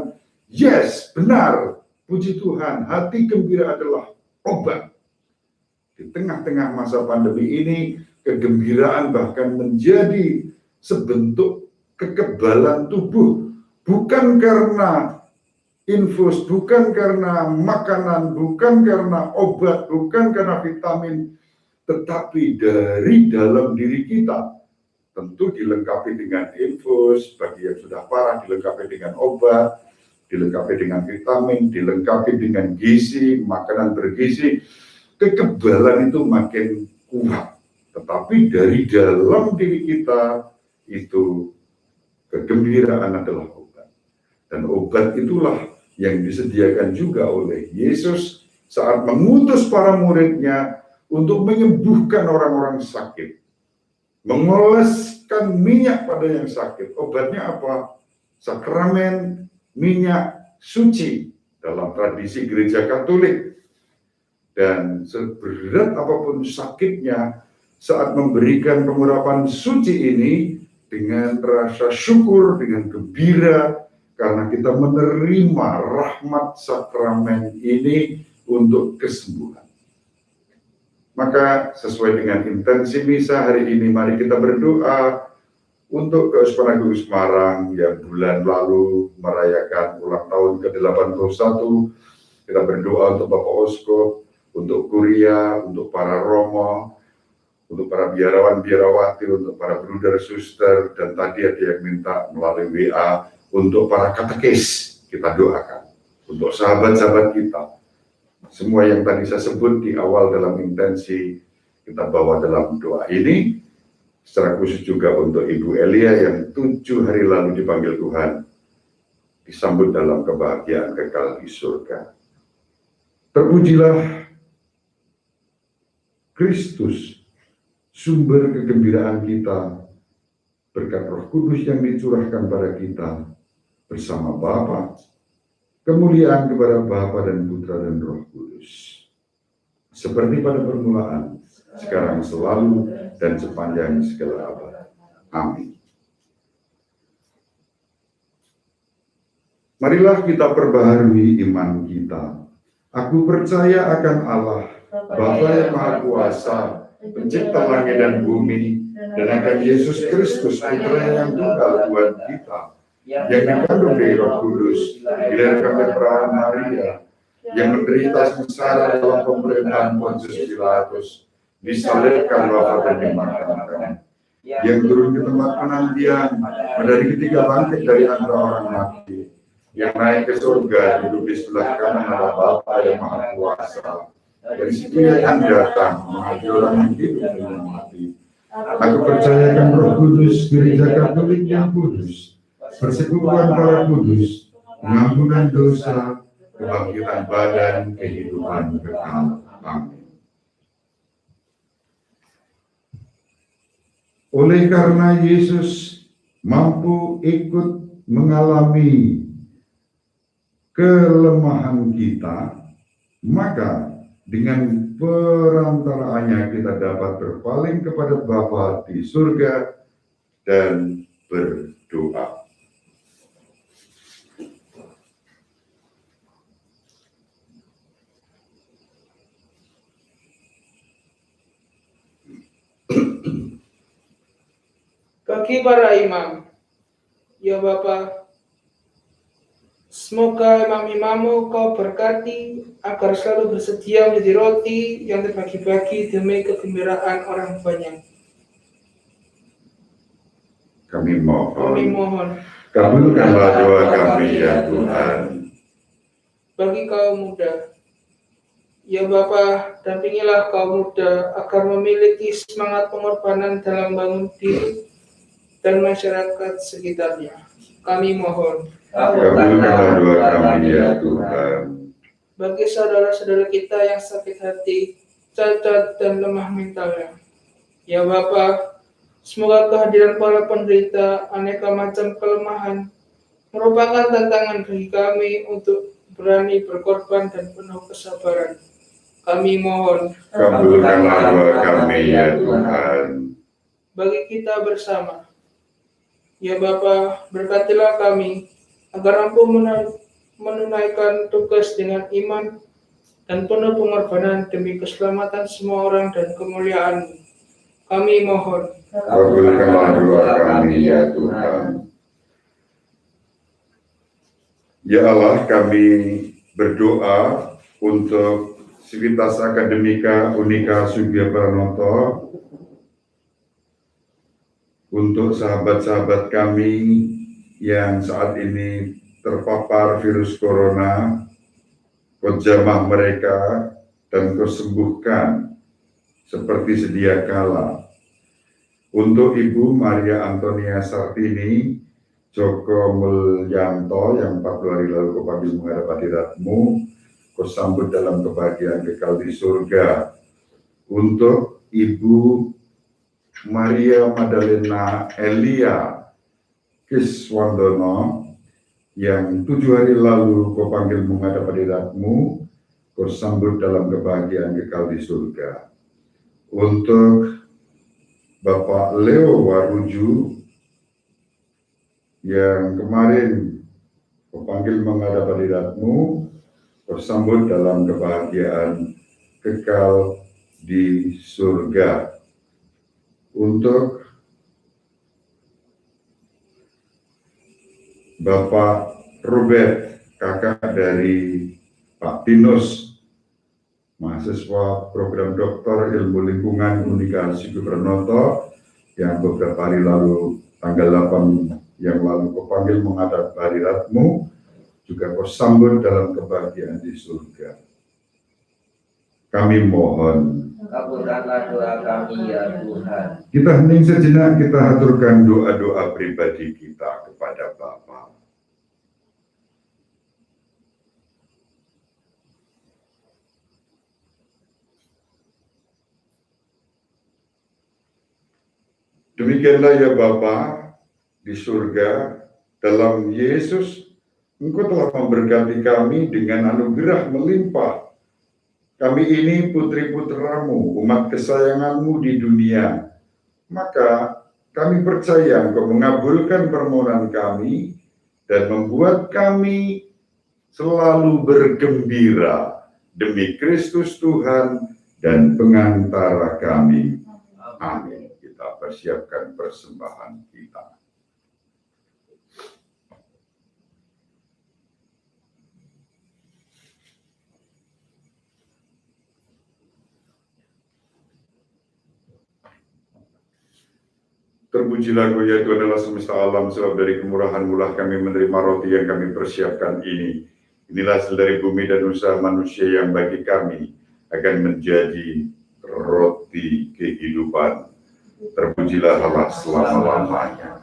Speaker 2: yes, benar, puji Tuhan, hati gembira adalah obat. Di tengah-tengah masa pandemi ini, kegembiraan bahkan menjadi sebentuk kekebalan tubuh, bukan karena infus, bukan karena makanan, bukan karena obat, bukan karena vitamin, tetapi dari dalam diri kita. Tentu dilengkapi dengan infus, bagi yang sudah parah dilengkapi dengan obat, dilengkapi dengan vitamin, dilengkapi dengan gizi, makanan bergizi. Kekebalan itu makin kuat. Tetapi dari dalam diri kita itu kegembiraan adalah obat. Dan obat itulah yang disediakan juga oleh Yesus saat mengutus para muridnya untuk menyembuhkan orang-orang sakit, mengoleskan minyak pada yang sakit. Obatnya apa? Sakramen minyak suci dalam tradisi gereja Katolik. Dan seberat apapun sakitnya, saat memberikan pengurapan suci ini dengan rasa syukur, dengan gembira, karena kita menerima rahmat sakramen ini untuk kesembuhan. Maka sesuai dengan intensi misa hari ini, mari kita berdoa untuk Keuskupan Agung Semarang yang bulan lalu merayakan ulang tahun ke-81. Kita berdoa untuk Bapak Uskup, untuk Kuria, untuk para Romo, untuk para biarawan-biarawati, untuk para bruder, suster, dan tadi ada yang minta melalui WA, untuk para katekis, kita doakan. Untuk sahabat-sahabat kita, semua yang tadi saya sebut di awal dalam intensi, kita bawa dalam doa ini. Secara khusus juga untuk Ibu Elia yang 7 hari lalu dipanggil Tuhan, disambut dalam kebahagiaan kekal di surga. Terpujilah Kristus, sumber kegembiraan kita, berkat Roh Kudus yang dicurahkan pada kita, bersama Bapa, kemuliaan kepada Bapa dan Putra dan Roh Kudus, seperti pada permulaan, sekarang, selalu, dan sepanjang segala abad. Amin. Marilah kita perbaharui iman kita. Aku percaya akan Allah, Bapa yang Maha Kuasa, Pencipta langit dan bumi, dan akan Yesus Kristus, Putra yang tunggal Tuhan kita, yang dikandung dari Roh Kudus, dilahirkan dari perawan Maria, yang menderita sengsara dalam pemerintahan Pontius Pilatus, disalibkan, wafat dan dimakamkan, yang turun ke tempat penantian, dari ketiga bangkit dari antara orang mati, yang naik ke surga, duduk di sebelah kanan Allah Bapa yang Maha Kuasa. Dari situ yang akan datang mengadili orang yang hidup dan yang mati. Aku percayakan Roh Kudus, Gereja Katolik yang kudus, persekutuan para kudus, pengampunan dosa, kebangkitan badan, kehidupan kekal. Amin. Oleh karena Yesus mampu ikut mengalami kelemahan kita, maka dengan perantaraannya kita dapat berpaling kepada Bapa di surga dan berdoa.
Speaker 3: Bagi para imam, ya Bapa, semoga imam-imammu kau berkati agar selalu bersedia menjadi roti yang terbagi-bagi demi kegembiraan orang banyak.
Speaker 2: Kami
Speaker 3: Kami
Speaker 2: mohon,
Speaker 3: mohon
Speaker 2: kabulkanlah doa kami ya Tuhan.
Speaker 3: bagi kaum muda, ya Bapa, dampingilah kaum muda agar memiliki semangat pengorbanan dalam bangun diri dan masyarakat sekitarnya. Kami mohon
Speaker 2: Kabulkanlah doa kami ya Tuhan.
Speaker 3: bagi saudara-saudara kita yang sakit hati, cacat, dan lemah mentalnya. Ya Bapa, semoga kehadiran para penderita aneka macam kelemahan merupakan tantangan bagi kami untuk berani berkorban dan penuh kesabaran. Kami mohon
Speaker 2: Kabulkanlah doa kami ya Tuhan.
Speaker 3: bagi kita bersama. Ya Bapa, berkatilah kami agar mampu menunaikan tugas dengan iman dan penuh pengorbanan demi keselamatan semua orang dan kemuliaan-Mu. Kami mohon
Speaker 2: Kabulkanlah doa kami ya Tuhan. Ya Allah, kami berdoa untuk Civitas Akademika Unika Sugih Pranoto, untuk sahabat-sahabat kami yang saat ini terpapar virus corona, Kau jamah mereka dan Kau sembuhkan seperti sedia kala. Untuk Ibu Maria Antonia Sartini, Joko Mulyanto yang 40 hari lalu Kau panggil menghadap hadirat-Mu, Kau sambut dalam kebahagiaan kekal di surga. Untuk Ibu Maria Madalena Elia Kiswandono yang 7 hari lalu Kau panggil menghadap hadirat-Mu, Kau sambut dalam kebahagiaan kekal di surga. Untuk Bapak Leo Waruju yang kemarin Kau panggil menghadap hadirat-Mu, Kau sambut dalam kebahagiaan kekal di surga. Untuk Bapak Robert, kakak dari Pak Tinus, mahasiswa program Doktor Ilmu Lingkungan Unika Sugih Pranoto, yang beberapa hari lalu, tanggal 8 yang lalu Kau panggil menghadap hadirat-Mu, juga Kau sambut dalam kebahagiaan di surga. Kami mohon,
Speaker 1: kabulkanlah doa kami ya Tuhan.
Speaker 2: kita hening sejenak, kita haturkan doa-doa pribadi kita kepada Bapa. Demikianlah ya Bapa di surga, dalam Yesus, Engkau telah memberkati kami dengan anugerah melimpah. Kami ini putri-putramu, umat kesayanganmu di dunia. Maka kami percaya Engkau mengabulkan permohonan kami dan membuat kami selalu bergembira demi Kristus Tuhan dan pengantara kami. Amin. Kita persiapkan persembahan kita. Terpujilah Kau ya Tuhan Allah semesta alam, sebab dari kemurahan-Mu lah kami menerima roti yang kami persiapkan ini. Inilah hasil dari bumi dan usaha manusia yang bagi kami akan menjadi roti kehidupan. Terpujilah Allah selama-lamanya.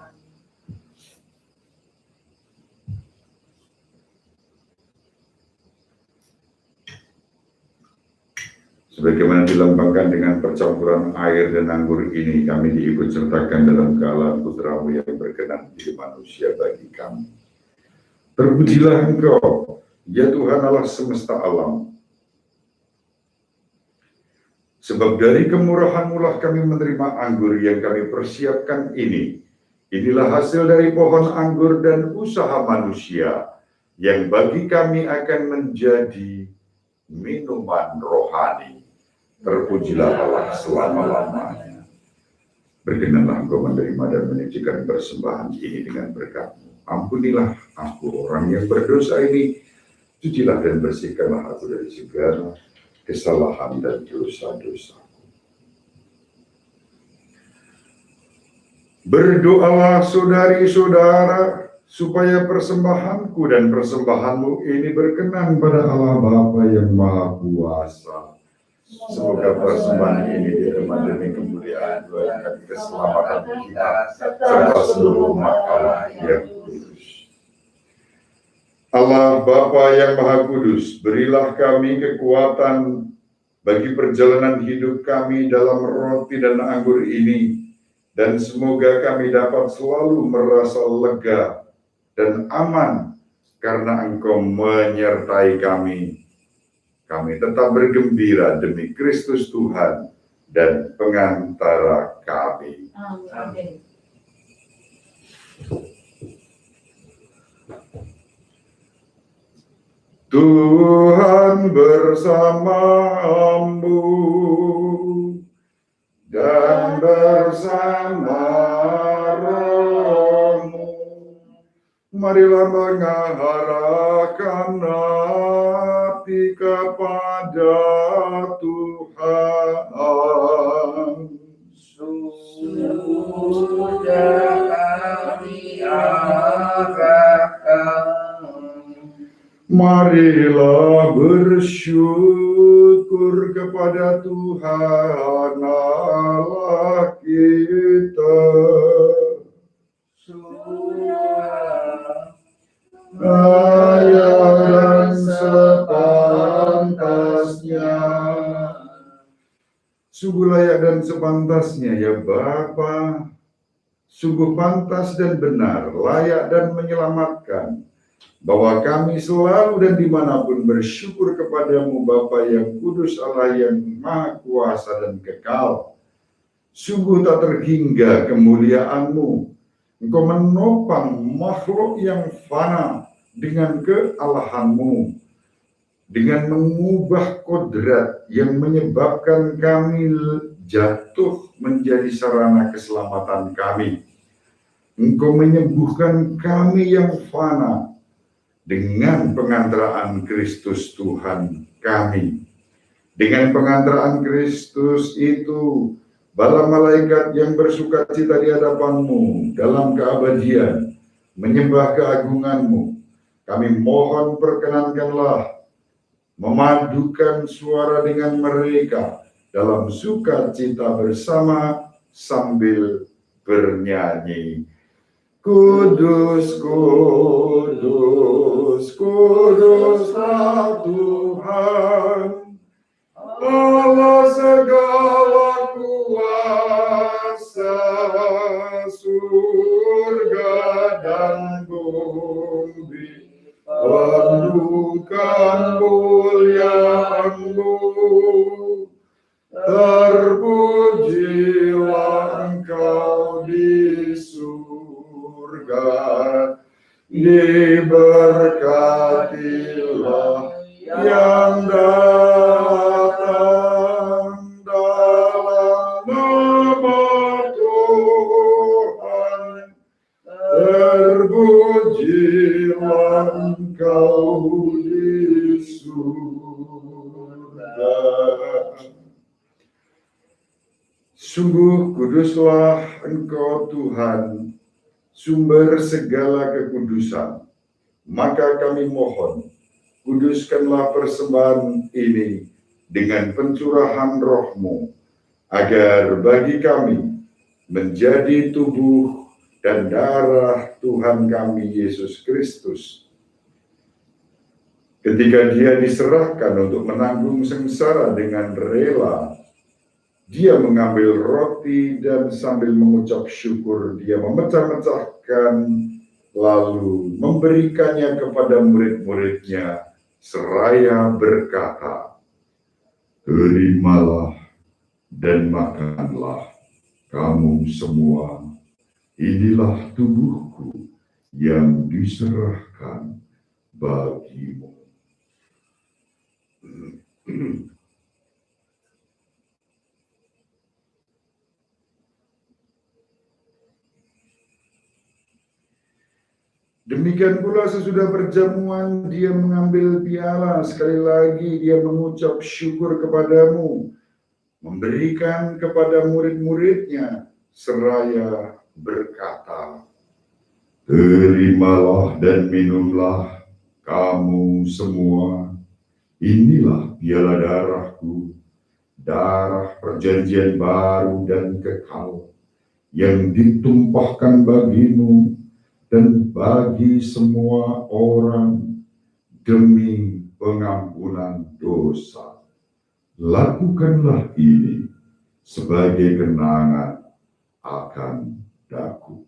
Speaker 2: Sebagaimana dilambangkan dengan percampuran air dan anggur ini, kami diikut sertakan dalam kealahan Putra-Mu yang berkenan menjadi manusia bagi kami. Terpujilah Engkau, ya Tuhan Allah semesta alam, Sebab dari kemurahan-Mu lah kami menerima anggur yang kami persiapkan ini. Inilah hasil dari pohon anggur dan usaha manusia, yang bagi kami akan menjadi minuman rohani. Terpujilah Allah selama-lamanya. Berkenanlah Engkau menerima dan menyucikan persembahan ini dengan berkat-Mu. Ampunilah aku orang yang berdosa ini. Cucilah dan bersihkanlah aku dari segala kesalahan dan dosa-dosa. Berdoalah saudari-saudara, supaya persembahanku dan persembahanmu ini berkenan pada Allah Bapa yang Maha Kuasa. Semoga persembahan ini diterima demi kemuliaan dan keselamatan kita serta seluruh umat Allah yang kudus. Allah Bapa yang Maha Kudus, berilah kami kekuatan bagi perjalanan hidup kami dalam roti dan anggur ini, dan semoga kami dapat selalu merasa lega dan aman karena Engkau menyertai kami. Kami tetap bergembira demi Kristus Tuhan dan pengantara kami.
Speaker 4: Amin.
Speaker 2: Tuhan bersamamu dan bersama rohmu. Marilah mengarahkan hati kepada Tuhan.
Speaker 1: Sudah kami arahkan.
Speaker 2: Marilah bersyukur kepada Tuhan Allah kita. Layak dan sepantasnya. Sungguh layak dan sepantasnya ya Bapa. Sungguh pantas dan benar, layak dan menyelamatkan, bahwa kami selalu dan dimanapun bersyukur kepadamu Bapa yang kudus, Allah yang maha kuasa dan kekal. Sungguh tak terhingga kemuliaan-Mu. Engkau menopang makhluk yang fana dengan kealahan-Mu, dengan mengubah kodrat yang menyebabkan kami jatuh menjadi sarana keselamatan kami. Engkau menyembuhkan kami yang fana dengan pengantaraan Kristus Tuhan kami. Dengan pengantaraan Kristus itu, bala malaikat yang bersukacita di hadapan-Mu dalam keabadian, menyembah keagungan-Mu. Kami mohon perkenankanlah memadukan suara dengan mereka dalam sukacita bersama sambil bernyanyi. Kudus, kudus, kuduslah Tuhan, Allah segala kuasa, surga dan bumi penuh kemuliaan-Mu. Terpujilah Engkau di surga, diberkatilah yang datang dalam nama Tuhan. Terpujilah Engkau di surga. Sungguh kuduslah Engkau Tuhan, sumber segala kekudusan. Maka kami mohon, kuduskanlah persembahan ini dengan pencurahan Roh-Mu, agar bagi kami menjadi tubuh dan darah Tuhan kami Yesus Kristus. Ketika Dia diserahkan untuk menanggung sengsara dengan rela, Dia mengambil roti dan sambil mengucap syukur, Dia memecah-mecahkan, lalu memberikannya kepada murid-muridnya, seraya berkata, "Terimalah dan makanlah kamu semua. Inilah tubuhku yang diserahkan bagimu. Demikian pula sesudah perjamuan dia mengambil piala, sekali lagi dia mengucap syukur kepadamu, memberikan kepada murid-muridnya, seraya berkata, "Terimalah dan minumlah kamu semua, inilah piala darahku, darah perjanjian baru dan kekal, yang ditumpahkan bagimu dan bagi semua orang demi pengampunan dosa. Lakukanlah ini sebagai kenangan akan daku."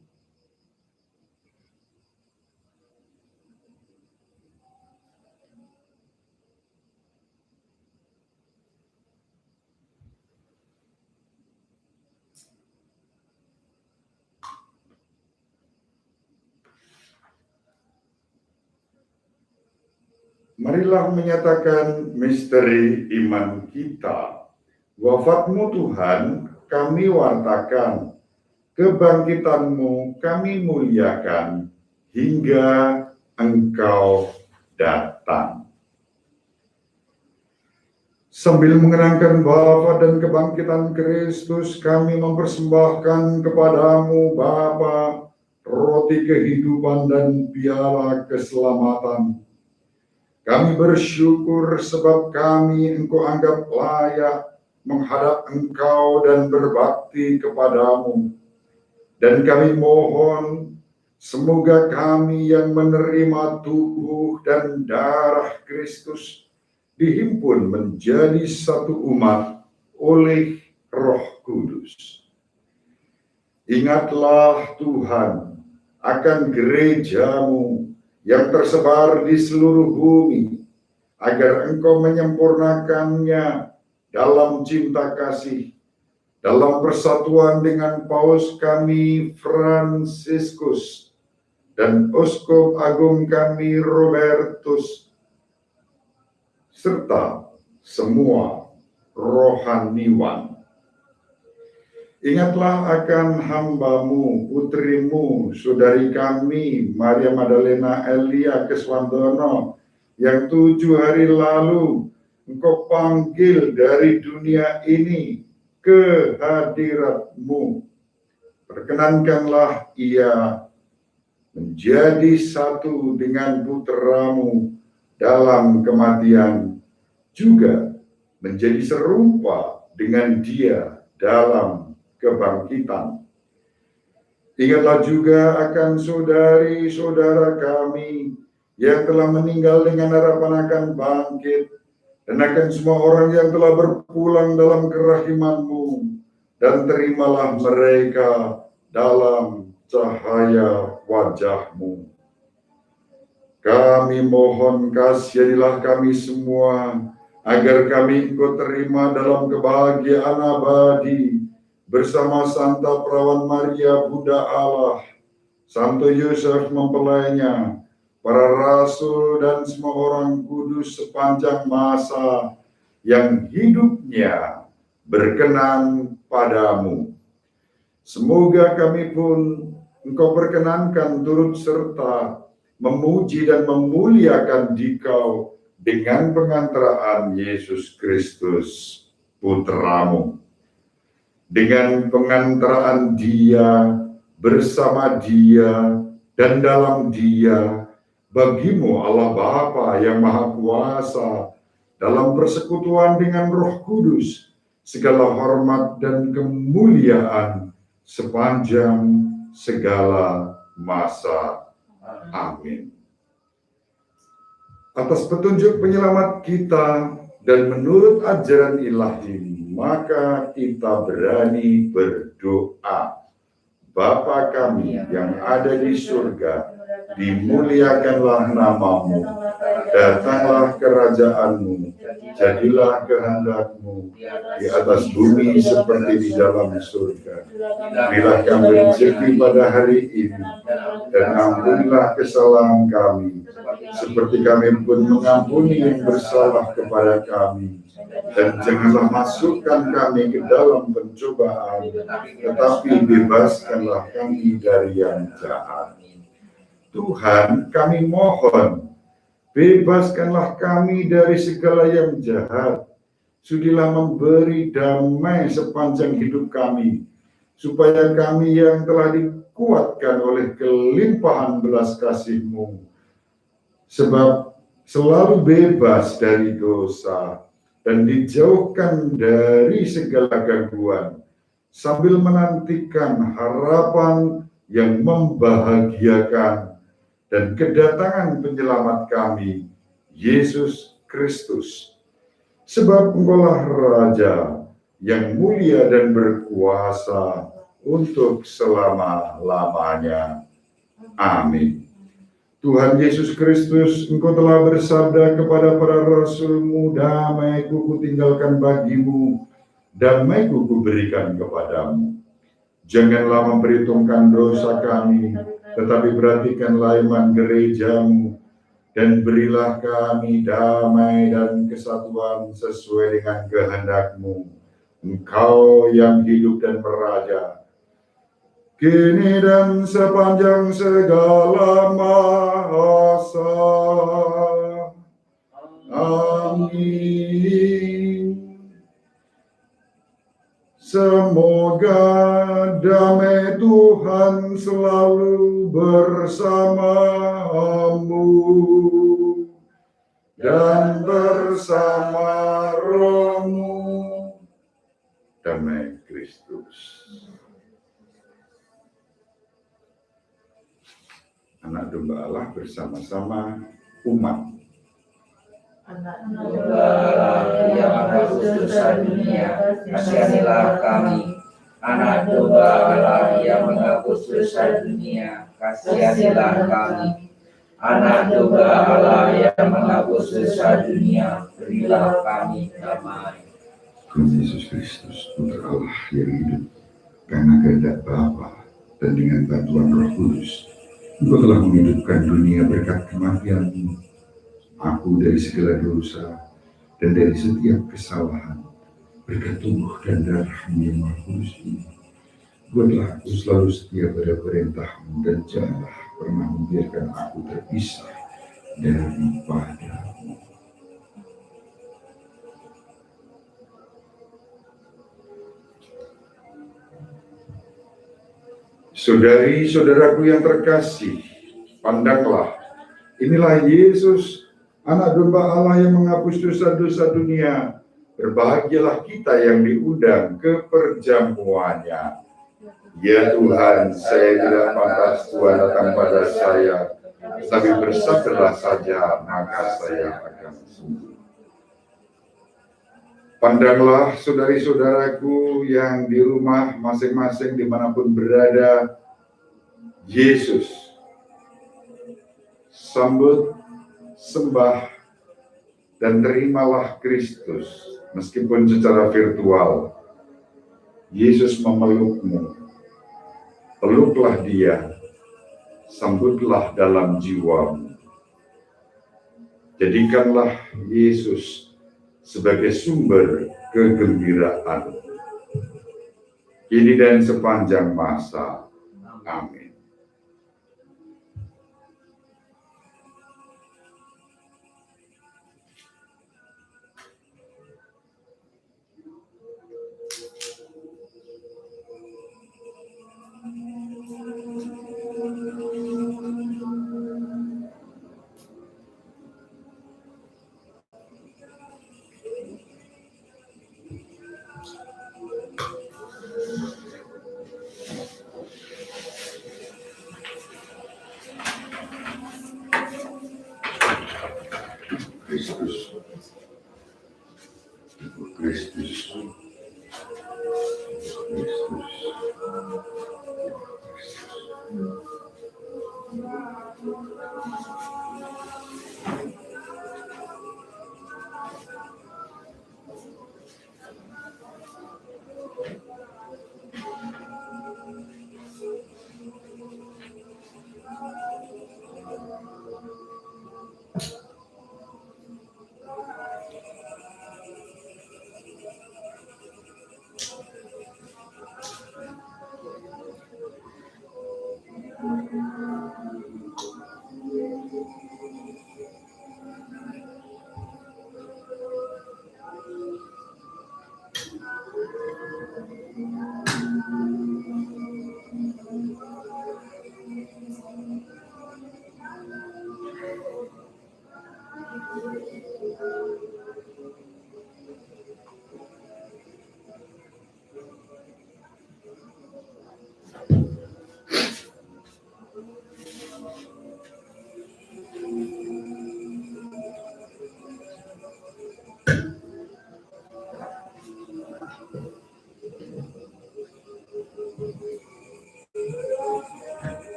Speaker 2: Marilah menyatakan misteri iman kita. Wafat-Mu Tuhan kami wartakan, kebangkitan-Mu kami muliakan, hingga Engkau datang. Sambil mengenangkan wafat dan kebangkitan Kristus, kami mempersembahkan kepadamu Bapa, roti kehidupan dan piala keselamatan. Kami bersyukur sebab kami Engkau anggap layak menghadap Engkau dan berbakti kepadamu. Dan kami mohon, semoga kami yang menerima tubuh dan darah Kristus dihimpun menjadi satu umat oleh Roh Kudus. Ingatlah Tuhan akan gereja-Mu yang tersebar di seluruh bumi, agar Engkau menyempurnakannya dalam cinta kasih, dalam persatuan dengan Paus kami Fransiskus dan Uskup Agung kami Robertus, serta semua rohaniwan. Ingatlah akan hamba-Mu, putri-Mu, saudari kami, Maria Magdalena Elia Keswandono, yang 7 hari lalu Engkau panggil dari dunia ini ke hadirat-Mu. Perkenankanlah ia menjadi satu dengan putra-Mu dalam kematian, juga menjadi serupa dengan Dia dalam kebangkitan. Ingatlah juga akan saudari-saudara kami yang telah meninggal dengan harapan akan bangkit, dan akan semua orang yang telah berpulang dalam kerahiman-Mu, dan terimalah mereka dalam cahaya wajah-Mu. Kami mohon kasihanilah kami semua, agar kami Engkau terima dalam kebahagiaan abadi, bersama Santa Perawan Maria Bunda Allah, Santo Yusuf mempelainya, para rasul dan semua orang kudus sepanjang masa yang hidupnya berkenan padamu. Semoga kami pun Engkau perkenankan turut serta memuji dan memuliakan Dikau dengan pengantaraan Yesus Kristus, Putra-Mu. Dengan pengantaraan Dia, bersama Dia, dan dalam Dia, bagi-Mu Allah Bapa yang Maha Kuasa, dalam persekutuan dengan Roh Kudus, segala hormat dan kemuliaan sepanjang segala masa. Amin. Atas petunjuk penyelamat kita dan menurut ajaran ilahi, maka kita berani berdoa. Bapa kami yang ada di surga, dimuliakanlah nama-Mu, datanglah kerajaan-Mu, jadilah kehendak-Mu di atas bumi seperti di dalam surga. Berilah kami rezeki pada hari ini, dan ampunilah kesalahan kami, seperti kami pun mengampuni yang bersalah kepada kami. Dan janganlah masukkan kami ke dalam pencobaan, tetapi bebaskanlah kami dari yang jahat. Tuhan, kami mohon, bebaskanlah kami dari segala yang jahat. Sudilah memberi damai sepanjang hidup kami, supaya kami yang telah dikuatkan oleh kelimpahan belas kasih-Mu, sebab selalu bebas dari dosa dan dijauhkan dari segala gangguan, sambil menantikan harapan yang membahagiakan dan kedatangan penyelamat kami, Yesus Kristus. Sebab Engkaulah Raja yang mulia dan berkuasa untuk selama-lamanya. Amin. Tuhan Yesus Kristus, Engkau telah bersabda kepada para rasul-Mu, damai-Ku kutinggalkan bagi-Mu, damai-Ku kuberikan kepadamu. Janganlah memperhitungkan dosa kami, tetapi perhatikanlah iman gereja-Mu, dan berilah kami damai dan kesatuan sesuai dengan kehendak-Mu. Engkau yang hidup dan meraja, kini dan sepanjang segala masa. Amin. Semoga damai Tuhan selalu bersamamu dan bersama rohmu. Damai Kristus. Anak domba Allah bersama-sama umat.
Speaker 1: Anak domba Allah yang menebus dosa dunia, kasihanilah kami. Anak domba Allah yang menebus dosa dunia, kasihanilah kami. Anak domba Allah yang menebus dosa dunia, berilah kami damai.
Speaker 2: Tuhan Yesus Kristus, Putra Allah yang hidup karena kehendak Bapa dan dengan bantuan Roh Kudus, Engkau telah menghidupkan dunia berkat kematian-Mu. Aku dari segala dosa dan dari setiap kesalahan, berkat tubuh dan darah-Mu yang Maha Kudus ini, buatlah aku selalu setia pada perintah-Mu, dan janganlah pernah membiarkan aku terpisah daripada-Mu. Saudari-saudaraku yang terkasih, pandanglah, inilah Yesus, Anak domba Allah yang menghapus dosa-dosa dunia. Berbahagialah kita yang diundang ke perjamuannya. Ya Tuhan, saya tidak pantas Tuhan datang pada saya, tapi bersabdalah saja, maka saya akan sembuh. Pandanglah saudari-saudaraku yang di rumah masing-masing dimanapun berada, Yesus sambut, sembah, dan terimalah Kristus meskipun secara virtual. Yesus memelukmu, peluklah Dia, sambutlah dalam jiwamu. Jadikanlah Yesus sebagai sumber kegembiraan kini dan sepanjang masa. Amin. Kristus, Kristus, Kristus.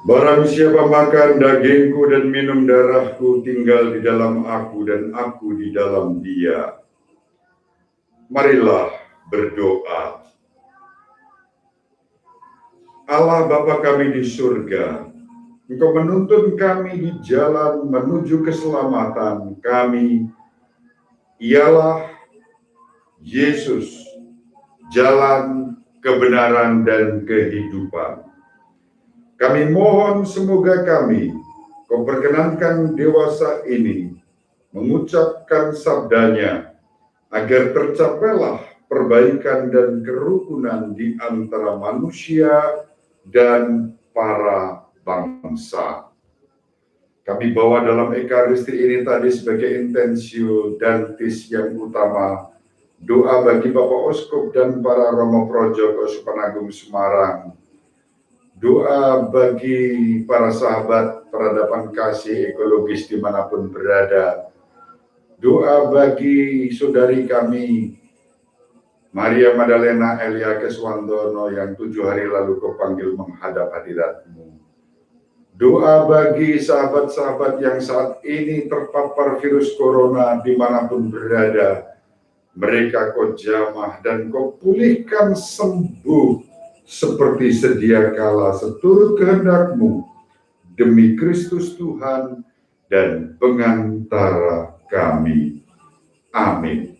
Speaker 2: Barang siapa makan dagingku dan minum darahku, tinggal di dalam aku dan aku di dalam dia. Marilah berdoa. Allah Bapa kami di surga, Engkau menuntun kami di jalan menuju keselamatan kami. Ialah Yesus, jalan kebenaran dan kehidupan. Kami mohon semoga Kau perkenankan dewasa ini mengucapkan sabdanya, agar tercapailah perbaikan dan kerukunan di antara manusia dan para bangsa. Kami bawa dalam Ekaristi ini tadi sebagai intensio dantis yang utama, doa bagi Bapak Uskup dan para Romo Projo Keuskupan Agung Semarang, doa bagi para sahabat peradaban kasih ekologis dimanapun berada, doa bagi saudari kami Maria Madalena Elia Keswandono yang 7 hari lalu Kau panggil menghadap hadirat-Mu. Doa bagi sahabat-sahabat yang saat ini terpapar virus corona dimanapun berada, mereka Kau jamah dan Kau pulihkan sembuh seperti sedia kala seturut kehendak-Mu, demi Kristus Tuhan dan pengantara kami. Amin.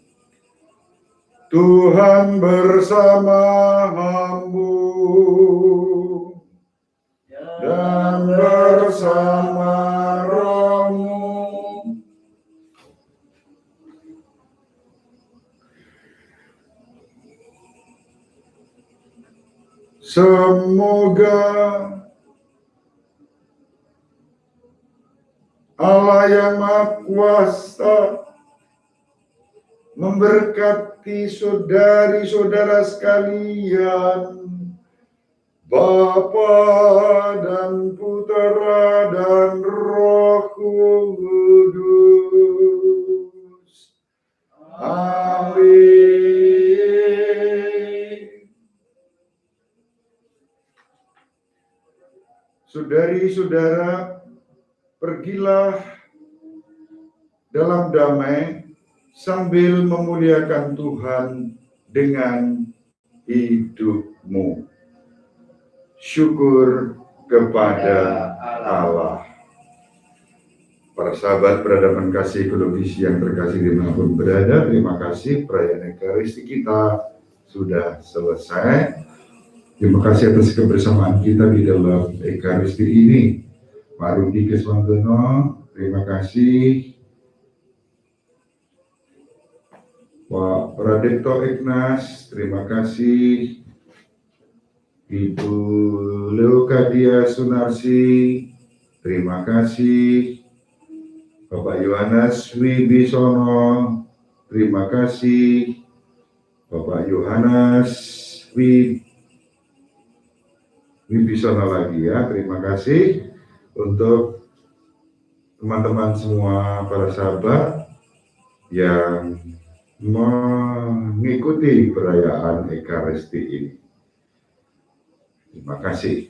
Speaker 2: Tuhan bersama-Mu dan bersama roh-Mu. Semoga Allah yang Maha Kuasa memberkati saudari-saudara sekalian, Bapa dan Putera dan Roh Kudus. Amin. Saudari-saudara, pergilah dalam damai sambil memuliakan Tuhan dengan hidupmu. Syukur kepada Allah. Para sahabat peradaban kasih ekologis yang terkasih dimanapun berada, terima kasih, perayaan Ekaristi kita sudah selesai. Terima kasih atas kebersamaan kita di dalam Ekaristi ini. Pak Rudi Keswandono, terima kasih. Pak Pradipto Ignas, terima kasih. Ibu Leukadia Sunarsi, terima kasih. Bapak Yohanes Wibisono, terima kasih. Bapak Yohanes Wibisono lagi ya, terima kasih. Untuk teman-teman semua para sahabat yang mengikuti perayaan Ekaristi ini. Terima kasih.